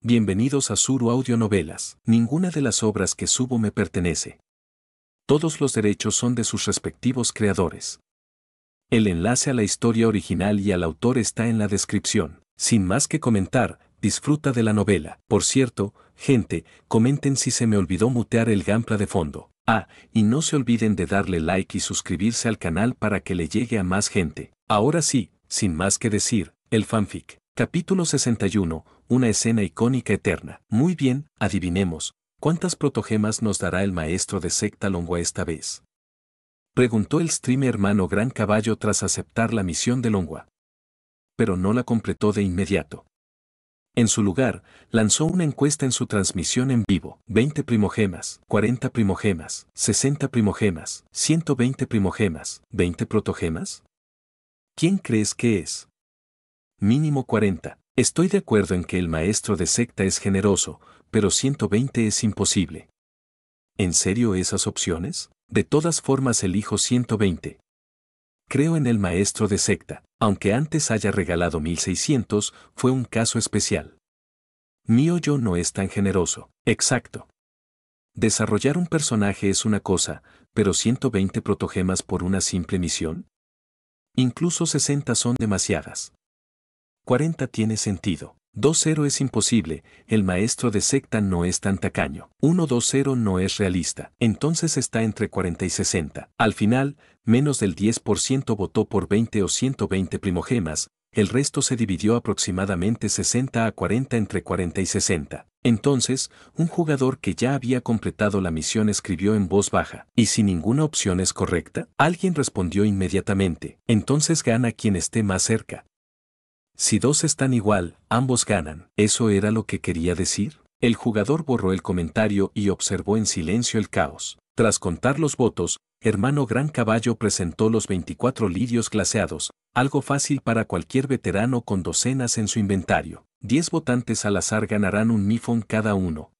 Bienvenidos a Suru Audionovelas. Ninguna de las obras que subo me pertenece. Todos los derechos son de sus respectivos creadores. El enlace a la historia original y al autor está en la descripción. Sin más que comentar, disfruta de la novela. Por cierto, gente, comenten si se me olvidó mutear el gameplay de fondo. Y no se olviden de darle like y suscribirse al canal para que le llegue a más gente. Ahora sí, sin más que decir, el fanfic. Capítulo 61, una escena icónica eterna. Muy bien, adivinemos, ¿cuántas protogemas nos dará el maestro de secta Longua esta vez? Preguntó el streamer hermano Gran Caballo tras aceptar la misión de Longua. Pero no la completó de inmediato. En su lugar, lanzó una encuesta en su transmisión en vivo. 20 primogemas, 40 primogemas, 60 primogemas, 120 primogemas, 20 protogemas. ¿Quién crees que es? Mínimo 40. Estoy de acuerdo en que el maestro de secta es generoso, pero 120 es imposible. ¿En serio esas opciones? De todas formas elijo 120. Creo en el maestro de secta, aunque antes haya regalado 1600, fue un caso especial. Mío yo no es tan generoso. Exacto. Desarrollar un personaje es una cosa, pero 120 protogemas por una simple misión. Incluso 60 son demasiadas. 40 tiene sentido. 2-0 es imposible, el maestro de secta no es tan tacaño. 1-2-0 no es realista. Entonces está entre 40 y 60. Al final, menos del 10% votó por 20 o 120 primogemas, el resto se dividió aproximadamente 60 a 40 entre 40 y 60. Entonces, un jugador que ya había completado la misión escribió en voz baja, ¿y si ninguna opción es correcta? Alguien respondió inmediatamente, entonces gana quien esté más cerca. Si dos están igual, ambos ganan. ¿Eso era lo que quería decir? El jugador borró el comentario y observó en silencio el caos. Tras contar los votos, hermano Gran Caballo presentó los 24 lirios glaseados, algo fácil para cualquier veterano con docenas en su inventario. 10 votantes al azar ganarán un mifón cada uno.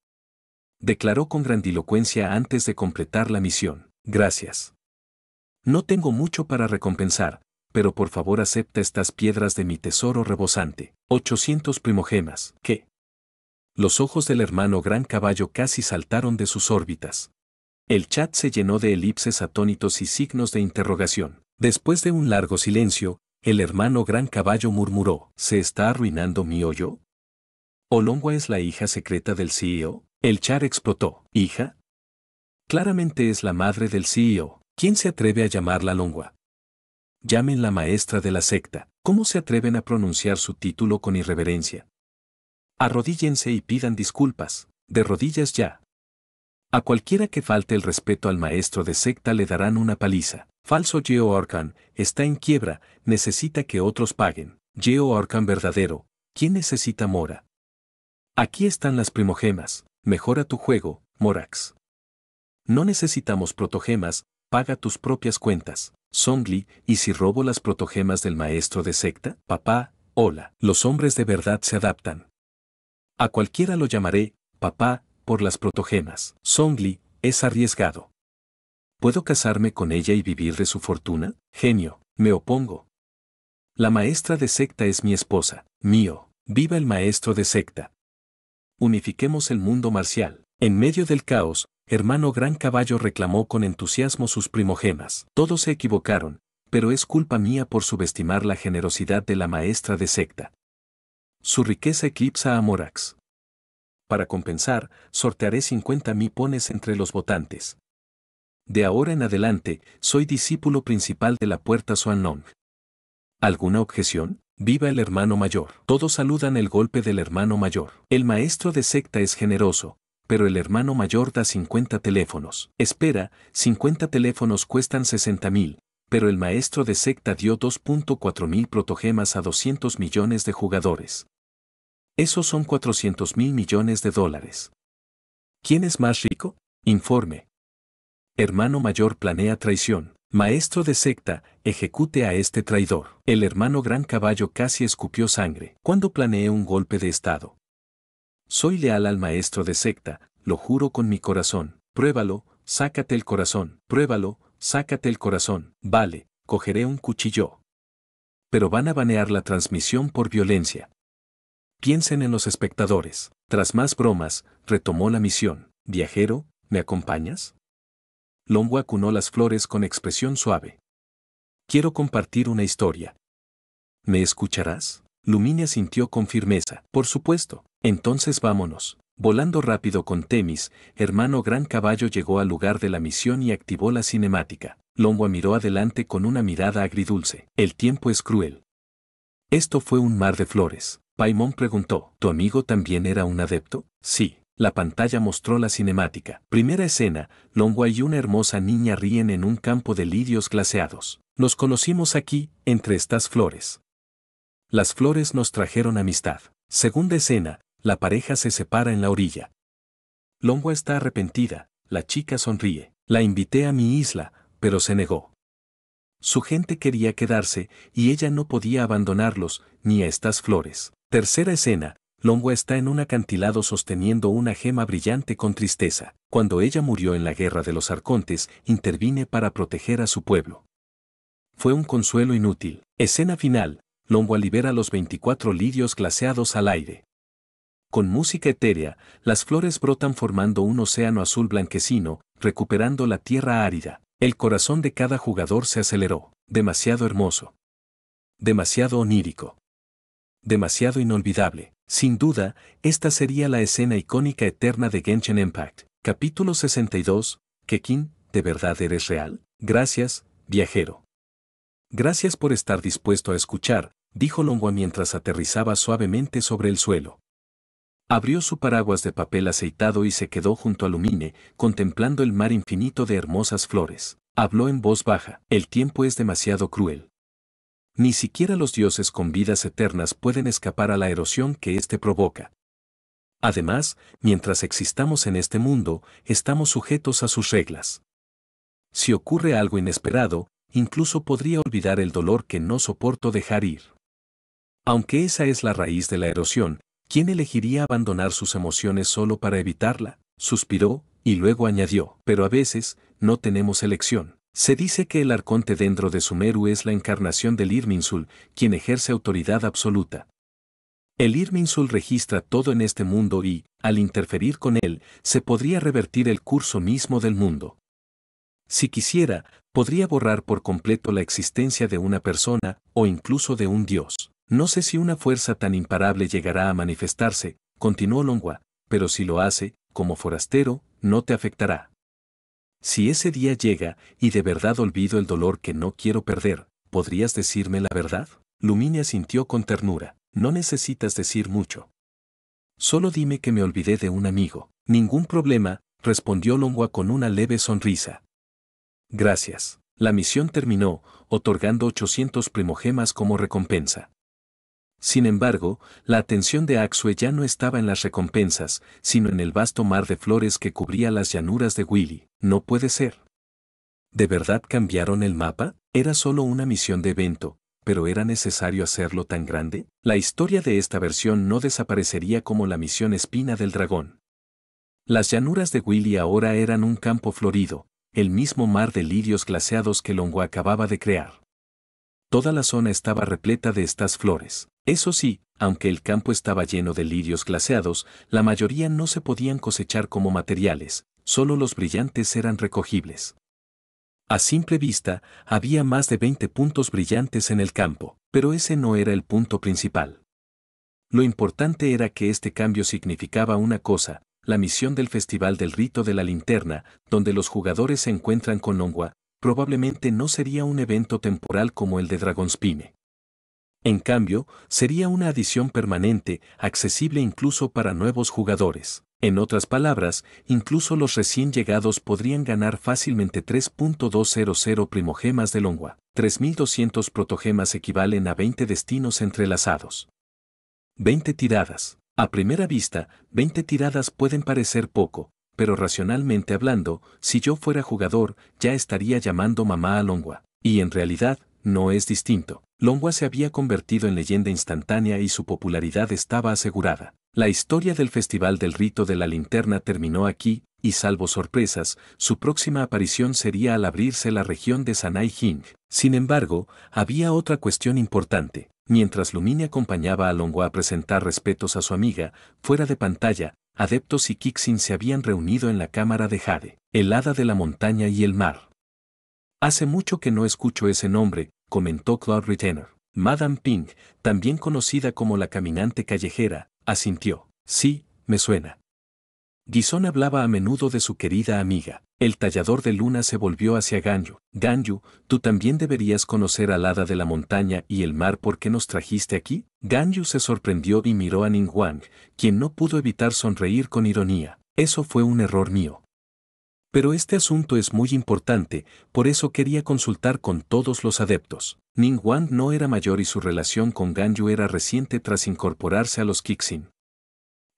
Declaró con grandilocuencia antes de completar la misión. Gracias. No tengo mucho para recompensar, pero por favor acepta estas piedras de mi tesoro rebosante. 800 primogemas. ¿Qué? Los ojos del hermano Gran Caballo casi saltaron de sus órbitas. El chat se llenó de elipses atónitos y signos de interrogación. Después de un largo silencio, el hermano Gran Caballo murmuró, ¿se está arruinando mi hoyo? ¿O Longua es la hija secreta del CEO? El chat explotó. ¿Hija? Claramente es la madre del CEO. ¿Quién se atreve a llamarla Longua? Llamen la maestra de la secta. ¿Cómo se atreven a pronunciar su título con irreverencia? Arrodíllense y pidan disculpas. De rodillas ya. A cualquiera que falte el respeto al maestro de secta le darán una paliza. Falso Geo Arcan, está en quiebra, necesita que otros paguen. Geo Arcan verdadero, ¿quién necesita mora? Aquí están las primogemas. Mejora tu juego, Morax. No necesitamos protogemas, paga tus propias cuentas. Songli, ¿y si robo las protogemas del maestro de secta? Papá, hola. Los hombres de verdad se adaptan. A cualquiera lo llamaré, papá, por las protogemas. Songli, es arriesgado. ¿Puedo casarme con ella y vivir de su fortuna? Genio, me opongo. La maestra de secta es mi esposa. Mío, viva el maestro de secta. Unifiquemos el mundo marcial. En medio del caos, hermano Gran Caballo reclamó con entusiasmo sus primogemas. Todos se equivocaron, pero es culpa mía por subestimar la generosidad de la maestra de secta. Su riqueza eclipsa a Morax. Para compensar, sortearé 50 mipones entre los votantes. De ahora en adelante, soy discípulo principal de la puerta Xuanlong. ¿Alguna objeción? Viva el hermano mayor. Todos saludan el golpe del hermano mayor. El maestro de secta es generoso, pero el hermano mayor da 50 teléfonos. Espera, 50 teléfonos cuestan 60.000, pero el maestro de secta dio 2.4 mil protogemas a 200 millones de jugadores. Esos son 400.000 millones de dólares. ¿Quién es más rico? Informe. Hermano mayor planea traición. Maestro de secta, ejecute a este traidor. El hermano Gran Caballo casi escupió sangre. ¿Cuándo planeé un golpe de estado? Soy leal al maestro de secta, lo juro con mi corazón. Pruébalo, sácate el corazón. Pruébalo, sácate el corazón. Vale, cogeré un cuchillo. Pero van a banear la transmisión por violencia. Piensen en los espectadores. Tras más bromas, retomó la misión. Viajero, ¿me acompañas? Longwa acunó las flores con expresión suave. Quiero compartir una historia. ¿Me escucharás? Luminia sintió con firmeza. Por supuesto. Entonces vámonos. Volando rápido con Temis, hermano Gran Caballo llegó al lugar de la misión y activó la cinemática. Longwa miró adelante con una mirada agridulce. El tiempo es cruel. Esto fue un mar de flores. Paimon preguntó. ¿Tu amigo también era un adepto? Sí. La pantalla mostró la cinemática. Primera escena, Longwa y una hermosa niña ríen en un campo de lirios glaseados. Nos conocimos aquí, entre estas flores. Las flores nos trajeron amistad. Segunda escena, la pareja se separa en la orilla. Longwa está arrepentida, la chica sonríe. La invité a mi isla, pero se negó. Su gente quería quedarse, y ella no podía abandonarlos, ni a estas flores. Tercera escena, Longwa está en un acantilado sosteniendo una gema brillante con tristeza. Cuando ella murió en la guerra de los arcontes, intervine para proteger a su pueblo. Fue un consuelo inútil. Escena final, Longwa libera los 24 lirios glaseados al aire. Con música etérea, las flores brotan formando un océano azul blanquecino, recuperando la tierra árida. El corazón de cada jugador se aceleró. Demasiado hermoso. Demasiado onírico. Demasiado inolvidable. Sin duda, esta sería la escena icónica eterna de Genshin Impact. Capítulo 62. Kekin, ¿de verdad eres real? Gracias, viajero. Gracias por estar dispuesto a escuchar, dijo Longwa mientras aterrizaba suavemente sobre el suelo. Abrió su paraguas de papel aceitado y se quedó junto a Lumine, contemplando el mar infinito de hermosas flores. Habló en voz baja. El tiempo es demasiado cruel. Ni siquiera los dioses con vidas eternas pueden escapar a la erosión que éste provoca. Además, mientras existamos en este mundo, estamos sujetos a sus reglas. Si ocurre algo inesperado, incluso podría olvidar el dolor que no soporto dejar ir. Aunque esa es la raíz de la erosión, ¿quién elegiría abandonar sus emociones solo para evitarla? Suspiró, y luego añadió, pero a veces, no tenemos elección. Se dice que el arconte dentro de Sumeru es la encarnación del Irminsul, quien ejerce autoridad absoluta. El Irminsul registra todo en este mundo y, al interferir con él, se podría revertir el curso mismo del mundo. Si quisiera, podría borrar por completo la existencia de una persona, o incluso de un dios. No sé si una fuerza tan imparable llegará a manifestarse, continuó Longwa, pero si lo hace, como forastero, no te afectará. Si ese día llega, y de verdad olvido el dolor que no quiero perder, ¿podrías decirme la verdad? Luminia sintió con ternura. No necesitas decir mucho. Solo dime que me olvidé de un amigo. Ningún problema, respondió Longwa con una leve sonrisa. Gracias. La misión terminó, otorgando 800 primogemas como recompensa. Sin embargo, la atención de Axue ya no estaba en las recompensas, sino en el vasto mar de flores que cubría las llanuras de Willy. No puede ser. ¿De verdad cambiaron el mapa? Era solo una misión de evento, pero ¿era necesario hacerlo tan grande? La historia de esta versión no desaparecería como la misión Espina del Dragón. Las llanuras de Willy ahora eran un campo florido, el mismo mar de lirios glaseados que Longwa acababa de crear. Toda la zona estaba repleta de estas flores. Eso sí, aunque el campo estaba lleno de lirios glaseados, la mayoría no se podían cosechar como materiales, solo los brillantes eran recogibles. A simple vista, había más de 20 puntos brillantes en el campo, pero ese no era el punto principal. Lo importante era que este cambio significaba una cosa: la misión del Festival del Rito de la Linterna, donde los jugadores se encuentran con Longwa, probablemente no sería un evento temporal como el de Dragonspine. En cambio, sería una adición permanente, accesible incluso para nuevos jugadores. En otras palabras, incluso los recién llegados podrían ganar fácilmente 3.200 primogemas de Longwa. 3200 protogemas equivalen a 20 destinos entrelazados. 20 tiradas. A primera vista, 20 tiradas pueden parecer poco, pero racionalmente hablando, si yo fuera jugador, ya estaría llamando mamá a Longwa. Y en realidad, no es distinto. Longwa se había convertido en leyenda instantánea y su popularidad estaba asegurada. La historia del Festival del Rito de la Linterna terminó aquí, y salvo sorpresas, su próxima aparición sería al abrirse la región de Sanai Jing. Sin embargo, había otra cuestión importante. Mientras Lumine acompañaba a Longhua a presentar respetos a su amiga, fuera de pantalla, adeptos y Kixin se habían reunido en la cámara de Jade, el hada de la montaña y el mar. Hace mucho que no escucho ese nombre, comentó Cloud Retainer. Madame Ping, también conocida como la caminante callejera, asintió. Sí, me suena. Gison hablaba a menudo de su querida amiga. El tallador de luna se volvió hacia Ganyu. Ganyu, tú también deberías conocer al hada de la montaña y el mar. ¿Por qué nos trajiste aquí? Ganyu se sorprendió y miró a Ningguang, quien no pudo evitar sonreír con ironía. Eso fue un error mío. Pero este asunto es muy importante, por eso quería consultar con todos los adeptos. Ningguang no era mayor y su relación con Ganyu era reciente tras incorporarse a los Kixin.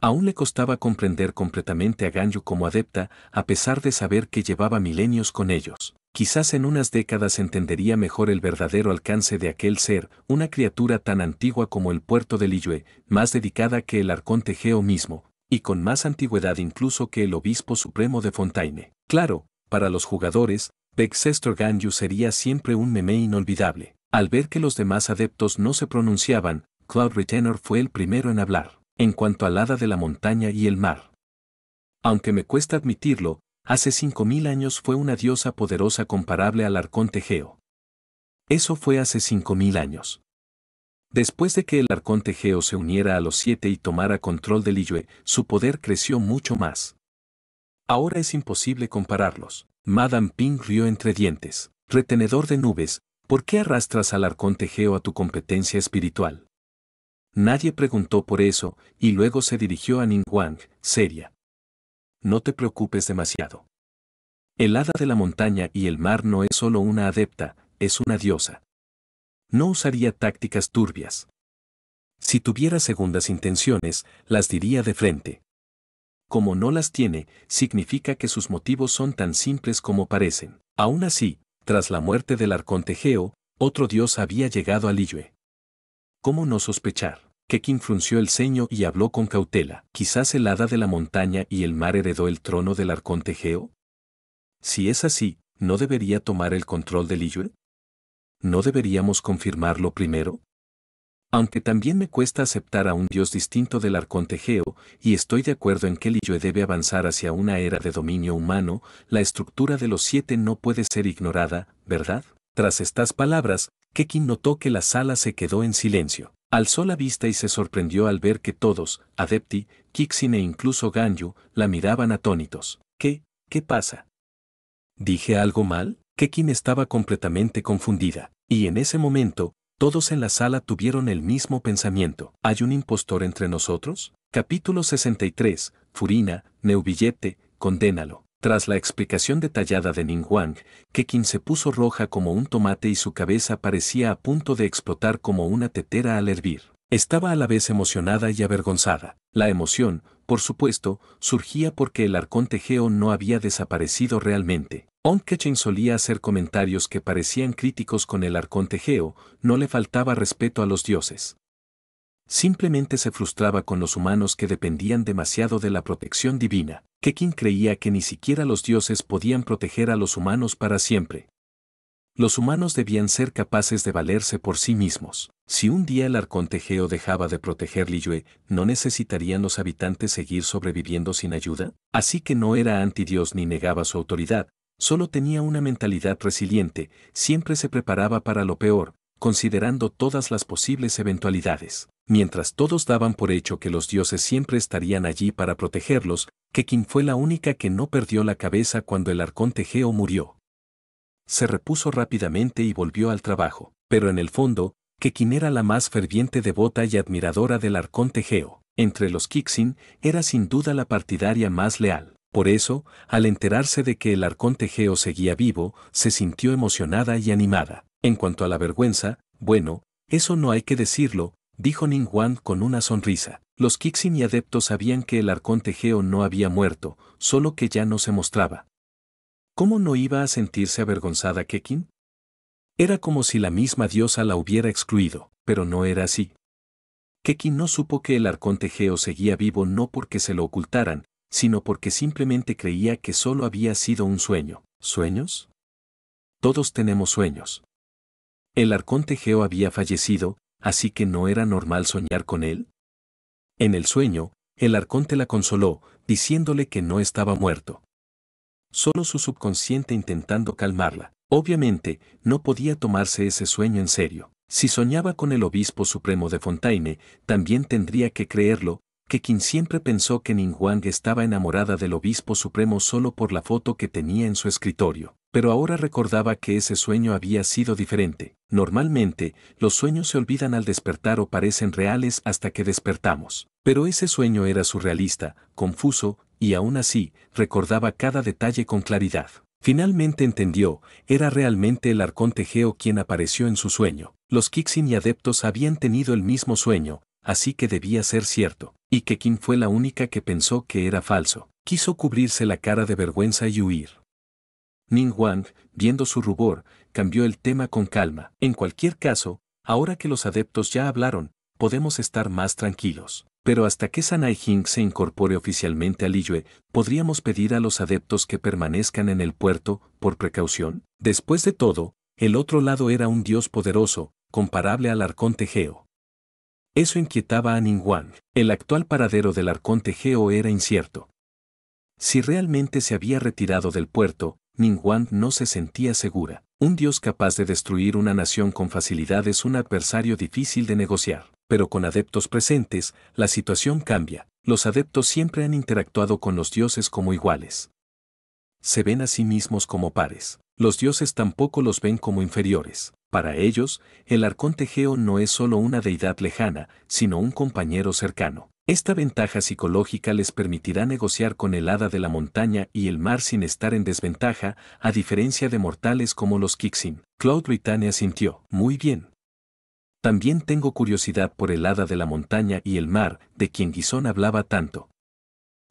Aún le costaba comprender completamente a Ganyu como adepta, a pesar de saber que llevaba milenios con ellos. Quizás en unas décadas entendería mejor el verdadero alcance de aquel ser, una criatura tan antigua como el puerto de Liyue, más dedicada que el arconte Geo mismo, y con más antigüedad incluso que el obispo supremo de Fontaine. Claro, para los jugadores, Bexestro Ganyu sería siempre un meme inolvidable. Al ver que los demás adeptos no se pronunciaban, Cloud Retainer fue el primero en hablar. En cuanto al hada de la montaña y el mar. Aunque me cuesta admitirlo, hace 5000 años fue una diosa poderosa comparable al arconte Geo. Eso fue hace 5000 años. Después de que el arconte Geo se uniera a los 7 y tomara control de Liyue, su poder creció mucho más. Ahora es imposible compararlos. Madame Ping rió entre dientes. Retenedor de nubes, ¿por qué arrastras al arconte Geo a tu competencia espiritual? Nadie preguntó por eso, y luego se dirigió a Ningguang, seria. No te preocupes demasiado. El hada de la montaña y el mar no es solo una adepta, es una diosa. No usaría tácticas turbias. Si tuviera segundas intenciones, las diría de frente. Como no las tiene, significa que sus motivos son tan simples como parecen. Aún así, tras la muerte del arconte Geo, otro dios había llegado a Liyue. ¿Cómo no sospechar? Keqin frunció el ceño y habló con cautela. ¿Quizás el hada de la montaña y el mar heredó el trono del arconte Geo? Si es así, ¿no debería tomar el control de Liyue? ¿No deberíamos confirmarlo primero? Aunque también me cuesta aceptar a un dios distinto del arconte Geo, y estoy de acuerdo en que Liyue debe avanzar hacia una era de dominio humano, la estructura de los 7 no puede ser ignorada, ¿verdad? Tras estas palabras, Keqin notó que la sala se quedó en silencio. Alzó la vista y se sorprendió al ver que todos, adepti, Kixin e incluso Ganyu, la miraban atónitos. ¿Qué pasa? ¿Dije algo mal? Keqin estaba completamente confundida, y en ese momento, todos en la sala tuvieron el mismo pensamiento. ¿Hay un impostor entre nosotros? Capítulo 63, Furina, Neubillete, condénalo. Tras la explicación detallada de Ningguang, Keqin se puso roja como un tomate y su cabeza parecía a punto de explotar como una tetera al hervir. Estaba a la vez emocionada y avergonzada. La emoción, por supuesto, surgía porque el arconte Geo no había desaparecido realmente. Aunque Keqin solía hacer comentarios que parecían críticos con el arconte Geo, no le faltaba respeto a los dioses. Simplemente se frustraba con los humanos que dependían demasiado de la protección divina. Keqin creía que ni siquiera los dioses podían proteger a los humanos para siempre. Los humanos debían ser capaces de valerse por sí mismos. Si un día el arconte Geo dejaba de proteger Liyue, ¿no necesitarían los habitantes seguir sobreviviendo sin ayuda? Así que no era antidios ni negaba su autoridad, solo tenía una mentalidad resiliente, siempre se preparaba para lo peor, considerando todas las posibles eventualidades. Mientras todos daban por hecho que los dioses siempre estarían allí para protegerlos, Keqin fue la única que no perdió la cabeza cuando el arconte Geo murió. Se repuso rápidamente y volvió al trabajo, pero en el fondo, Keqin era la más ferviente devota y admiradora del arconte Geo. Entre los Kixin, era sin duda la partidaria más leal. Por eso, al enterarse de que el arconte Geo seguía vivo, se sintió emocionada y animada. En cuanto a la vergüenza, bueno, eso no hay que decirlo, dijo Ningguang con una sonrisa. Los Kixin y adeptos sabían que el arconte Geo no había muerto, solo que ya no se mostraba. ¿Cómo no iba a sentirse avergonzada Keqin? Era como si la misma diosa la hubiera excluido, pero no era así. Keqin no supo que el arconte Geo seguía vivo no porque se lo ocultaran, sino porque simplemente creía que solo había sido un sueño. ¿Sueños? Todos tenemos sueños. El arconte Geo había fallecido, así que no era normal soñar con él. En el sueño, el arconte la consoló, diciéndole que no estaba muerto. Solo su subconsciente intentando calmarla. Obviamente, no podía tomarse ese sueño en serio. Si soñaba con el obispo supremo de Fontaine, también tendría que creerlo, que quien siempre pensó que Ningguang estaba enamorada del obispo supremo solo por la foto que tenía en su escritorio. Pero ahora recordaba que ese sueño había sido diferente. Normalmente, los sueños se olvidan al despertar o parecen reales hasta que despertamos. Pero ese sueño era surrealista, confuso, y aún así, recordaba cada detalle con claridad. Finalmente entendió, era realmente el arconte Geo quien apareció en su sueño. Los Kixin y adeptos habían tenido el mismo sueño, así que debía ser cierto. Y que Qin fue la única que pensó que era falso. Quiso cubrirse la cara de vergüenza y huir. Ningguang, viendo su rubor, cambió el tema con calma. En cualquier caso, ahora que los adeptos ya hablaron, podemos estar más tranquilos. Pero hasta que Sanai Jing se incorpore oficialmente a Liyue, ¿podríamos pedir a los adeptos que permanezcan en el puerto, por precaución? Después de todo, el otro lado era un dios poderoso, comparable al arconte Geo. Eso inquietaba a Ningguang. El actual paradero del arconte Geo era incierto. Si realmente se había retirado del puerto, Ningguang no se sentía segura. Un dios capaz de destruir una nación con facilidad es un adversario difícil de negociar. Pero con adeptos presentes, la situación cambia. Los adeptos siempre han interactuado con los dioses como iguales. Se ven a sí mismos como pares. Los dioses tampoco los ven como inferiores. Para ellos, el arconte Geo no es solo una deidad lejana, sino un compañero cercano. Esta ventaja psicológica les permitirá negociar con el hada de la montaña y el mar sin estar en desventaja, a diferencia de mortales como los Kixin. Cloud Britannia sintió. Muy bien. También tengo curiosidad por el hada de la montaña y el mar, de quien Guizón hablaba tanto.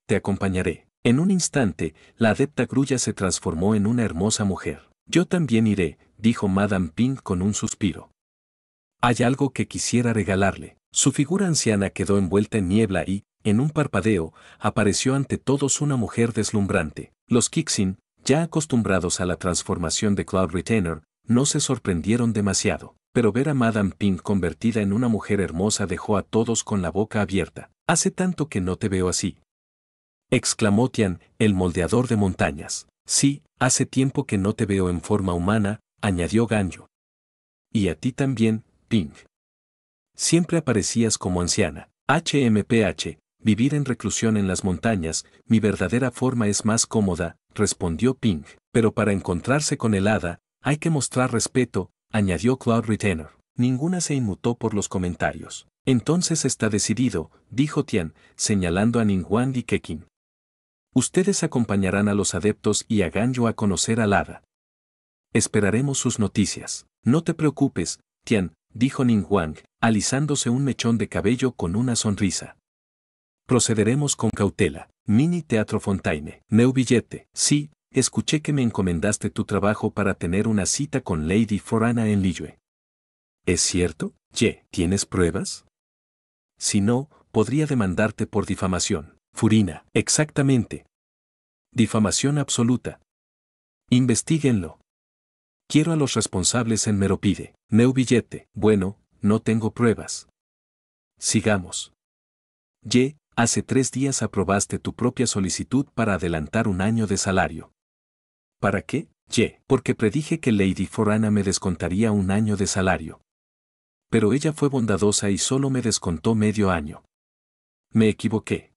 Te acompañaré. En un instante, la adepta grulla se transformó en una hermosa mujer. Yo también iré, dijo Madame Ping con un suspiro. Hay algo que quisiera regalarle. Su figura anciana quedó envuelta en niebla y, en un parpadeo, apareció ante todos una mujer deslumbrante. Los Kixin, ya acostumbrados a la transformación de Cloud Retainer, no se sorprendieron demasiado. Pero ver a Madame Ping convertida en una mujer hermosa dejó a todos con la boca abierta. Hace tanto que no te veo así, exclamó Tian, el moldeador de montañas. Sí, hace tiempo que no te veo en forma humana, añadió Ganyu. Y a ti también, Ping. Siempre aparecías como anciana. HMPH, vivir en reclusión en las montañas, mi verdadera forma es más cómoda, respondió Ping. Pero para encontrarse con el hada, hay que mostrar respeto, añadió Cloud Retainer. Ninguna se inmutó por los comentarios. Entonces está decidido, dijo Tian, señalando a Ningguang y Keqin. Ustedes acompañarán a los adeptos y a Ganyu a conocer al hada. Esperaremos sus noticias. No te preocupes, Tian, dijo Ningguang, alisándose un mechón de cabello con una sonrisa. Procederemos con cautela. Mini Teatro Fontaine. Neubillete. Sí, escuché que me encomendaste tu trabajo para tener una cita con Lady Forana en Liyue. ¿Es cierto? ¿Tienes pruebas? Si no, podría demandarte por difamación. Furina. Exactamente. Difamación absoluta. Investíguenlo. Quiero a los responsables en Meropide. Neubillete. Bueno, no tengo pruebas. Sigamos. Hace 3 días aprobaste tu propia solicitud para adelantar 1 año de salario. ¿Para qué? Porque predije que Lady Forana me descontaría 1 año de salario. Pero ella fue bondadosa y solo me descontó medio año. Me equivoqué.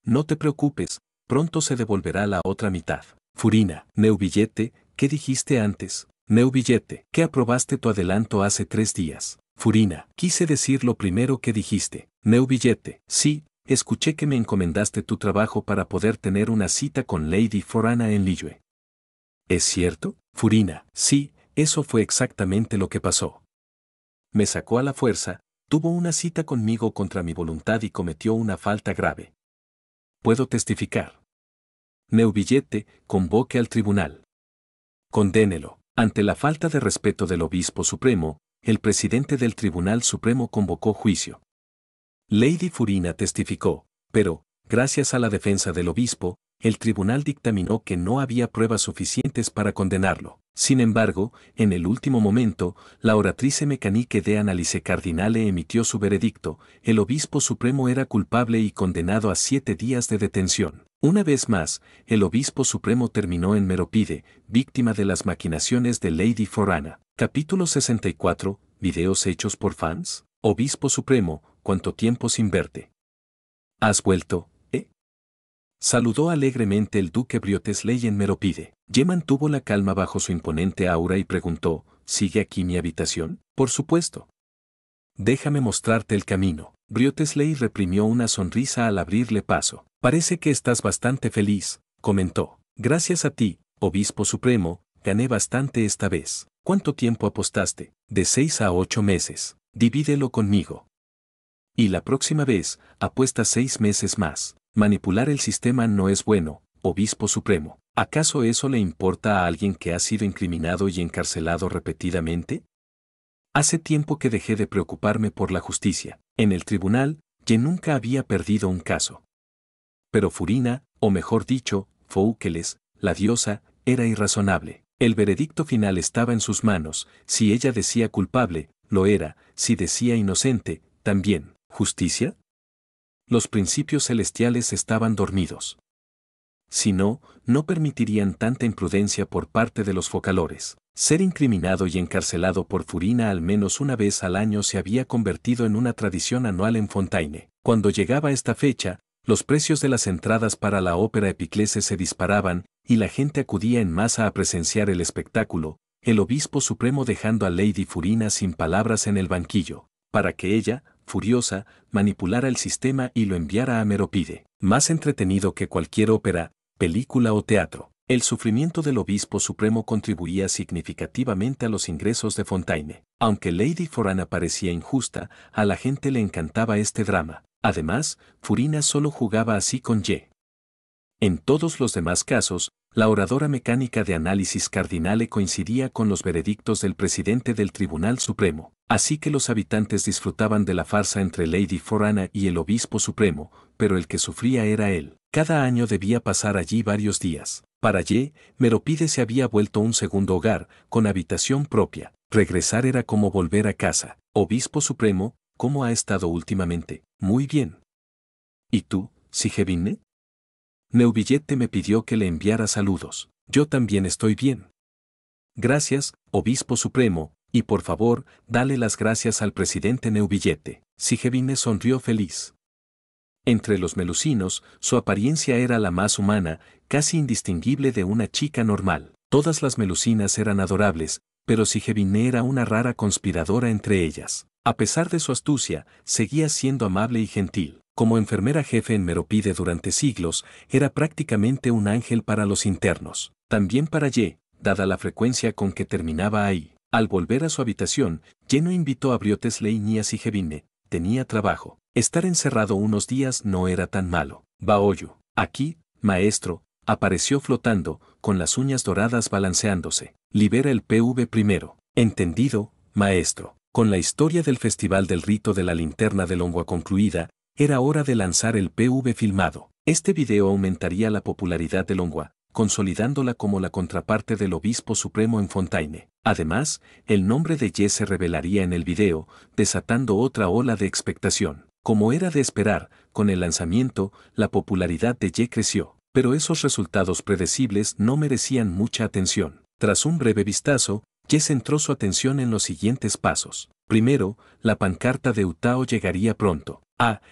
No te preocupes, pronto se devolverá la otra mitad. Furina. Neubillete, ¿qué dijiste antes? Neubillete, que aprobaste tu adelanto hace 3 días. Furina. Quise decir lo primero que dijiste. Neubillete. Sí, escuché que me encomendaste tu trabajo para poder tener una cita con Lady Forana en Liyue. ¿Es cierto? Furina. Sí, eso fue exactamente lo que pasó. Me sacó a la fuerza, tuvo una cita conmigo contra mi voluntad y cometió una falta grave. Puedo testificar. Neubillete, convoque al tribunal. Condénelo. Ante la falta de respeto del obispo supremo, el presidente del Tribunal Supremo convocó juicio. Lady Furina testificó, pero, Gracias a la defensa del obispo, el tribunal dictaminó que no había pruebas suficientes para condenarlo. Sin embargo, en el último momento, la Oratrice Mécanique de Analyse Cardinale emitió su veredicto: el obispo supremo era culpable y condenado a 7 días de detención. Una vez más, el obispo supremo terminó en Meropide, víctima de las maquinaciones de Lady Forana. Capítulo 64, videos hechos por fans. Obispo supremo, ¿cuánto tiempo sin verte? ¿Has vuelto, eh? Saludó alegremente el duque Briotesley en Meropide. Ye mantuvo la calma bajo su imponente aura y preguntó: ¿sigue aquí mi habitación? Por supuesto. Déjame mostrarte el camino. Briotesley reprimió una sonrisa al abrirle paso. Parece que estás bastante feliz, comentó. Gracias a ti, obispo supremo, gané bastante esta vez. ¿Cuánto tiempo apostaste? De 6 a 8 meses. Divídelo conmigo. Y la próxima vez, apuesta 6 meses más. Manipular el sistema no es bueno, obispo supremo. ¿Acaso eso le importa a alguien que ha sido incriminado y encarcelado repetidamente? Hace tiempo que dejé de preocuparme por la justicia. En el tribunal, Ye nunca había perdido un caso. Pero Furina, o mejor dicho, Foukeles, la diosa, era irrazonable. El veredicto final estaba en sus manos. Si ella decía culpable, lo era; si decía inocente, también. ¿Justicia? Los principios celestiales estaban dormidos. Si no, no permitirían tanta imprudencia por parte de los focalores. Ser incriminado y encarcelado por Furina al menos una vez al año se había convertido en una tradición anual en Fontaine. Cuando llegaba esta fecha, los precios de las entradas para la ópera Epiclese se disparaban, y la gente acudía en masa a presenciar el espectáculo, el obispo supremo dejando a Lady Furina sin palabras en el banquillo, para que ella, furiosa, manipulara el sistema y lo enviara a Meropide. Más entretenido que cualquier ópera, película o teatro. El sufrimiento del obispo supremo contribuía significativamente a los ingresos de Fontaine. Aunque Lady Forana parecía injusta, a la gente le encantaba este drama. Además, Furina solo jugaba así con Ye. En todos los demás casos, la oradora mecánica de Análisis Cardinale coincidía con los veredictos del presidente del Tribunal Supremo. Así que los habitantes disfrutaban de la farsa entre Lady Forana y el obispo supremo, pero el que sufría era él. Cada año debía pasar allí varios días. Para Ye, Meropide se había vuelto un segundo hogar, con habitación propia. Regresar era como volver a casa. Obispo supremo, ¿cómo ha estado últimamente? Muy bien. ¿Y tú, Sigevine? Neuvillette me pidió que le enviara saludos. Yo también estoy bien. Gracias, obispo supremo, y por favor, dale las gracias al presidente Neuvillette. Sigevine sonrió feliz. Entre los melusinos, su apariencia era la más humana, casi indistinguible de una chica normal. Todas las melusinas eran adorables, pero Sigevine era una rara conspiradora entre ellas. A pesar de su astucia, seguía siendo amable y gentil. Como enfermera jefe en Meropide durante siglos, era prácticamente un ángel para los internos. También para Ye, dada la frecuencia con que terminaba ahí. Al volver a su habitación, Ye no invitó a Briotesley ni a Sigevine. Tenía trabajo. Estar encerrado unos días no era tan malo. Baoyu, aquí, maestro, apareció flotando, con las uñas doradas balanceándose. Libera el PV primero. Entendido, maestro. Con la historia del Festival del Rito de la Linterna de Longua concluida, era hora de lanzar el PV filmado. Este video aumentaría la popularidad de Longua, consolidándola como la contraparte del obispo supremo en Fontaine. Además, el nombre de Ye se revelaría en el video, desatando otra ola de expectación. Como era de esperar, con el lanzamiento, la popularidad de Ye creció, pero esos resultados predecibles no merecían mucha atención. Tras un breve vistazo, Ye centró su atención en los siguientes pasos. Primero, la pancarta de Utao llegaría pronto.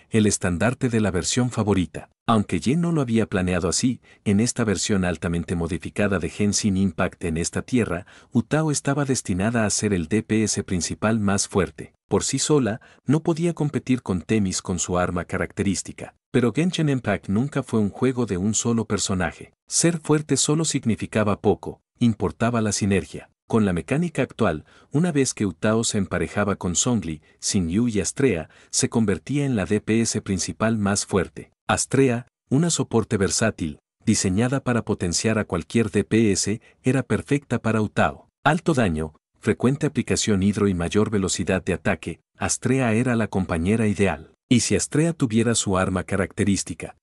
El estandarte de la versión favorita. Aunque Ye no lo había planeado así, en esta versión altamente modificada de Genshin Impact en esta tierra, Utao estaba destinada a ser el DPS principal más fuerte. Por sí sola, no podía competir con Themis con su arma característica. Pero Genshin Impact nunca fue un juego de un solo personaje. Ser fuerte solo significaba poco, importaba la sinergia. Con la mecánica actual, una vez que Utao se emparejaba con Zhongli, Xingyu y Astrea, se convertía en la DPS principal más fuerte. Astrea, una soporte versátil, diseñada para potenciar a cualquier DPS, era perfecta para Utao. Alto daño, frecuente aplicación hidro y mayor velocidad de ataque, Astrea era la compañera ideal. Y si Astrea tuviera su arma característica,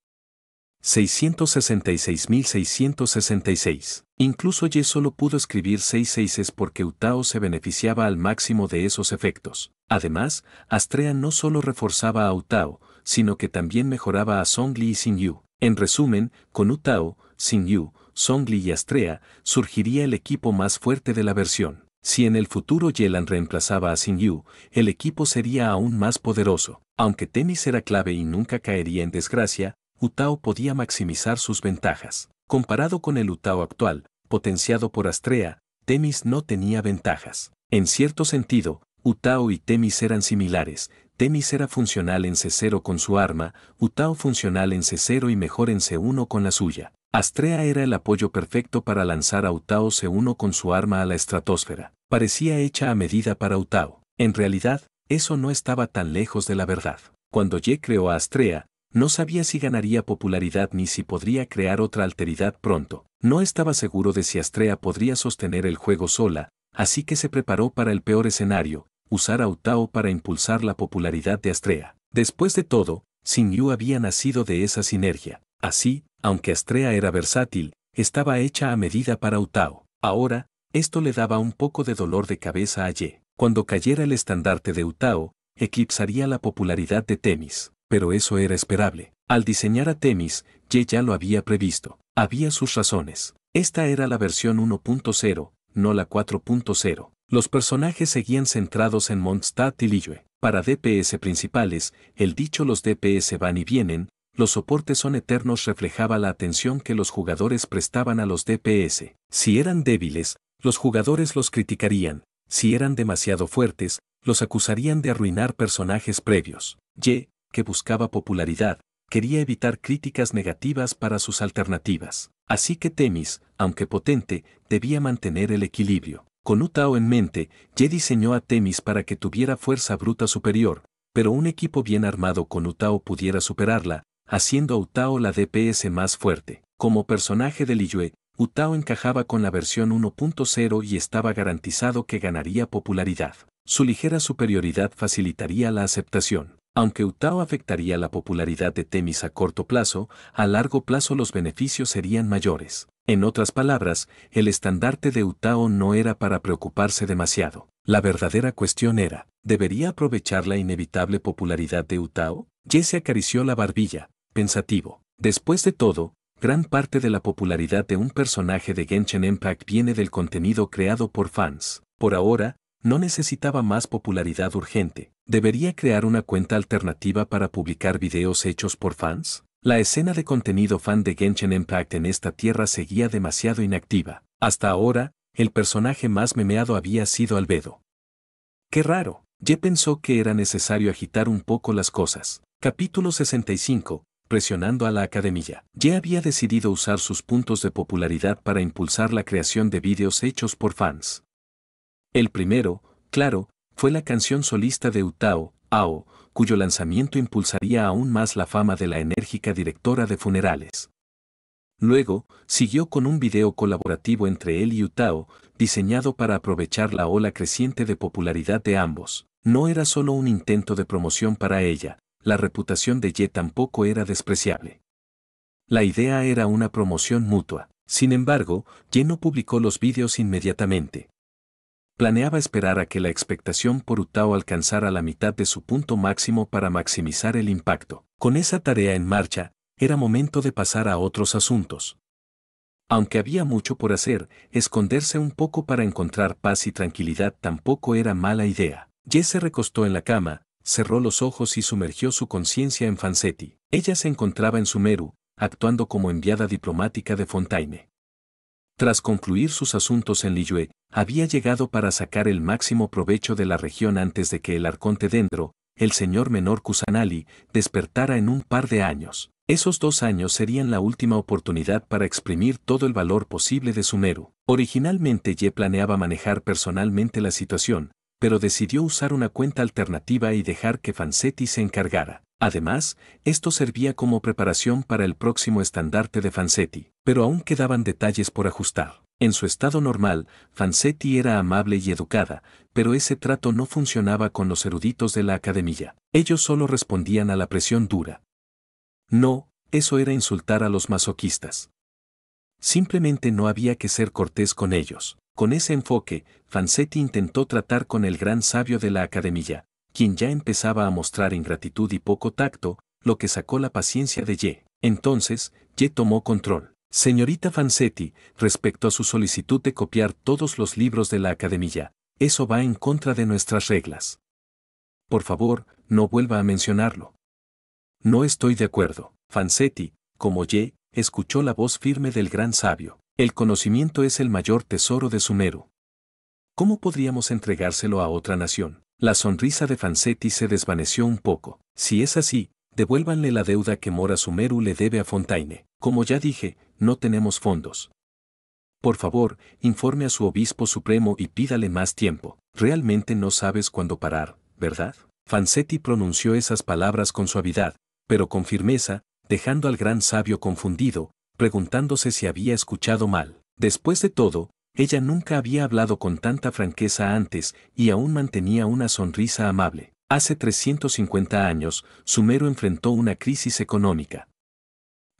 666.666. Incluso Ye solo pudo escribir 6 seises porque Utao se beneficiaba al máximo de esos efectos. Además, Astrea no solo reforzaba a Utao, sino que también mejoraba a Zhongli y Xingyu. En resumen, con Utao, Xingyu, Zhongli y Astrea, surgiría el equipo más fuerte de la versión. Si en el futuro Yelan reemplazaba a Xingyu, el equipo sería aún más poderoso. Aunque Themis era clave y nunca caería en desgracia, Utao podía maximizar sus ventajas. Comparado con el Utao actual, potenciado por Astrea, Themis no tenía ventajas. En cierto sentido, Utao y Themis eran similares. Themis era funcional en C0 con su arma, Utao funcional en C0 y mejor en C1 con la suya. Astrea era el apoyo perfecto para lanzar a Utao C1 con su arma a la estratosfera. Parecía hecha a medida para Utao. En realidad, eso no estaba tan lejos de la verdad. Cuando Ye creó a Astrea, no sabía si ganaría popularidad ni si podría crear otra alteridad pronto. No estaba seguro de si Astrea podría sostener el juego sola, así que se preparó para el peor escenario, usar a Utao para impulsar la popularidad de Astrea. Después de todo, Xingyu había nacido de esa sinergia. Así, aunque Astrea era versátil, estaba hecha a medida para Utao. Ahora, esto le daba un poco de dolor de cabeza a Ye. Cuando cayera el estandarte de Utao, eclipsaría la popularidad de Themis. Pero eso era esperable. Al diseñar a Themis, Ye ya lo había previsto. Había sus razones. Esta era la versión 1.0, no la 4.0. Los personajes seguían centrados en Mondstadt y Liyue. Para DPS principales, el dicho los DPS van y vienen, los soportes son eternos reflejaba la atención que los jugadores prestaban a los DPS. Si eran débiles, los jugadores los criticarían. Si eran demasiado fuertes, los acusarían de arruinar personajes previos. Ye, que buscaba popularidad, quería evitar críticas negativas para sus alternativas. Así que Themis, aunque potente, debía mantener el equilibrio. Con Utao en mente, Ye diseñó a Themis para que tuviera fuerza bruta superior, pero un equipo bien armado con Utao pudiera superarla, haciendo a Utao la DPS más fuerte. Como personaje de Liyue, Utao encajaba con la versión 1.0 y estaba garantizado que ganaría popularidad. Su ligera superioridad facilitaría la aceptación. Aunque Utao afectaría la popularidad de Themis a corto plazo, a largo plazo los beneficios serían mayores. En otras palabras, el estandarte de Utao no era para preocuparse demasiado. La verdadera cuestión era, ¿debería aprovechar la inevitable popularidad de Utao? Ye se acarició la barbilla, pensativo. Después de todo, gran parte de la popularidad de un personaje de Genshin Impact viene del contenido creado por fans. Por ahora, no necesitaba más popularidad urgente. ¿Debería crear una cuenta alternativa para publicar videos hechos por fans? La escena de contenido fan de Genshin Impact en esta tierra seguía demasiado inactiva. Hasta ahora, el personaje más memeado había sido Albedo. ¡Qué raro! Ye pensó que era necesario agitar un poco las cosas. Capítulo 65. Presionando a la academia. Ye había decidido usar sus puntos de popularidad para impulsar la creación de videos hechos por fans. El primero, claro, fue la canción solista de Utao, Ao, cuyo lanzamiento impulsaría aún más la fama de la enérgica directora de funerales. Luego, siguió con un video colaborativo entre él y Utao, diseñado para aprovechar la ola creciente de popularidad de ambos. No era solo un intento de promoción para ella, la reputación de Ye tampoco era despreciable. La idea era una promoción mutua. Sin embargo, Ye no publicó los vídeos inmediatamente. Planeaba esperar a que la expectación por Utao alcanzara la mitad de su punto máximo para maximizar el impacto. Con esa tarea en marcha, era momento de pasar a otros asuntos. Aunque había mucho por hacer, esconderse un poco para encontrar paz y tranquilidad tampoco era mala idea. Ye se recostó en la cama, cerró los ojos y sumergió su conciencia en Fancetti. Ella se encontraba en Sumeru, actuando como enviada diplomática de Fontaine. Tras concluir sus asuntos en Liyue, había llegado para sacar el máximo provecho de la región antes de que el arconte Dendro, el señor menor Kusanali, despertara en un par de años. Esos 2 años serían la última oportunidad para exprimir todo el valor posible de Sumeru. Originalmente Ye planeaba manejar personalmente la situación, pero decidió usar una cuenta alternativa y dejar que Fancetti se encargara. Además, esto servía como preparación para el próximo estandarte de Fancetti, pero aún quedaban detalles por ajustar. En su estado normal, Fancetti era amable y educada, pero ese trato no funcionaba con los eruditos de la academia. Ellos solo respondían a la presión dura. No, eso era insultar a los masoquistas. Simplemente no había que ser cortés con ellos. Con ese enfoque, Vanzetti intentó tratar con el gran sabio de la academia, quien ya empezaba a mostrar ingratitud y poco tacto, lo que sacó la paciencia de Ye. Entonces, Ye tomó control. Señorita Vanzetti, respecto a su solicitud de copiar todos los libros de la academia, eso va en contra de nuestras reglas. Por favor, no vuelva a mencionarlo. No estoy de acuerdo. Vanzetti, como Ye, escuchó la voz firme del gran sabio. El conocimiento es el mayor tesoro de Sumeru. ¿Cómo podríamos entregárselo a otra nación? La sonrisa de Vanzetti se desvaneció un poco. Si es así, devuélvanle la deuda que Mora Sumeru le debe a Fontaine. Como ya dije, no tenemos fondos. Por favor, informe a su obispo supremo y pídale más tiempo. Realmente no sabes cuándo parar, ¿verdad? Vanzetti pronunció esas palabras con suavidad, pero con firmeza, dejando al gran sabio confundido, preguntándose si había escuchado mal. Después de todo, ella nunca había hablado con tanta franqueza antes y aún mantenía una sonrisa amable. Hace 350 años, Sumeru enfrentó una crisis económica.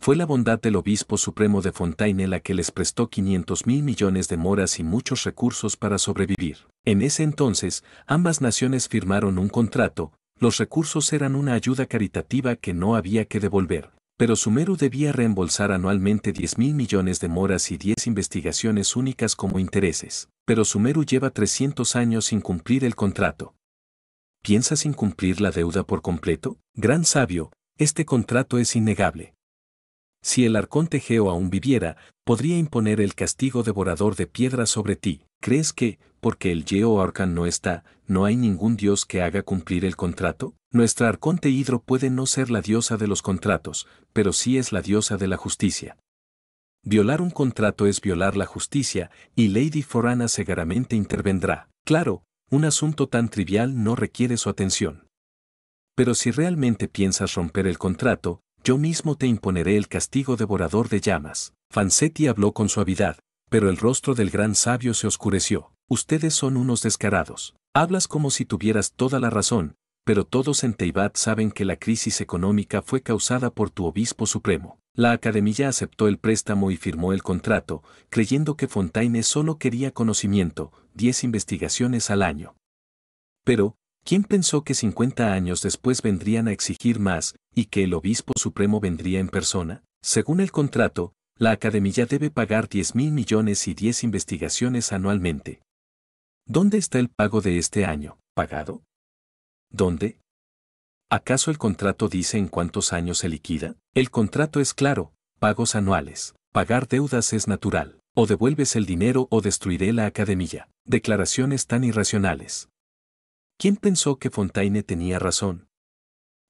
Fue la bondad del obispo supremo de Fontaine la que les prestó 500.000 millones de moras y muchos recursos para sobrevivir. En ese entonces, ambas naciones firmaron un contrato, los recursos eran una ayuda caritativa que no había que devolver. Pero Sumeru debía reembolsar anualmente 10.000 millones de moras y 10 investigaciones únicas como intereses. Pero Sumeru lleva 300 años sin cumplir el contrato. ¿Piensas incumplir la deuda por completo? Gran sabio, este contrato es innegable. Si el arconte Geo aún viviera, podría imponer el castigo devorador de piedra sobre ti. ¿Crees que, porque el Geo Arcan no está, no hay ningún dios que haga cumplir el contrato? Nuestra arconte Hidro puede no ser la diosa de los contratos, pero sí es la diosa de la justicia. Violar un contrato es violar la justicia, y Lady Forana seguramente intervendrá. Claro, un asunto tan trivial no requiere su atención. Pero si realmente piensas romper el contrato, yo mismo te imponeré el castigo devorador de llamas. Vanzetti habló con suavidad, pero el rostro del gran sabio se oscureció. Ustedes son unos descarados. Hablas como si tuvieras toda la razón, pero todos en Teyvat saben que la crisis económica fue causada por tu obispo supremo. La academia aceptó el préstamo y firmó el contrato, creyendo que Fontaine solo quería conocimiento, 10 investigaciones al año. Pero, ¿quién pensó que 50 años después vendrían a exigir más, y que el obispo supremo vendría en persona? Según el contrato, la academia debe pagar 10.000 millones y 10 investigaciones anualmente. ¿Dónde está el pago de este año? ¿Pagado? ¿Dónde? ¿Acaso el contrato dice en cuántos años se liquida? El contrato es claro, pagos anuales. Pagar deudas es natural. O devuelves el dinero o destruiré la academia. Declaraciones tan irracionales. ¿Quién pensó que Fontaine tenía razón?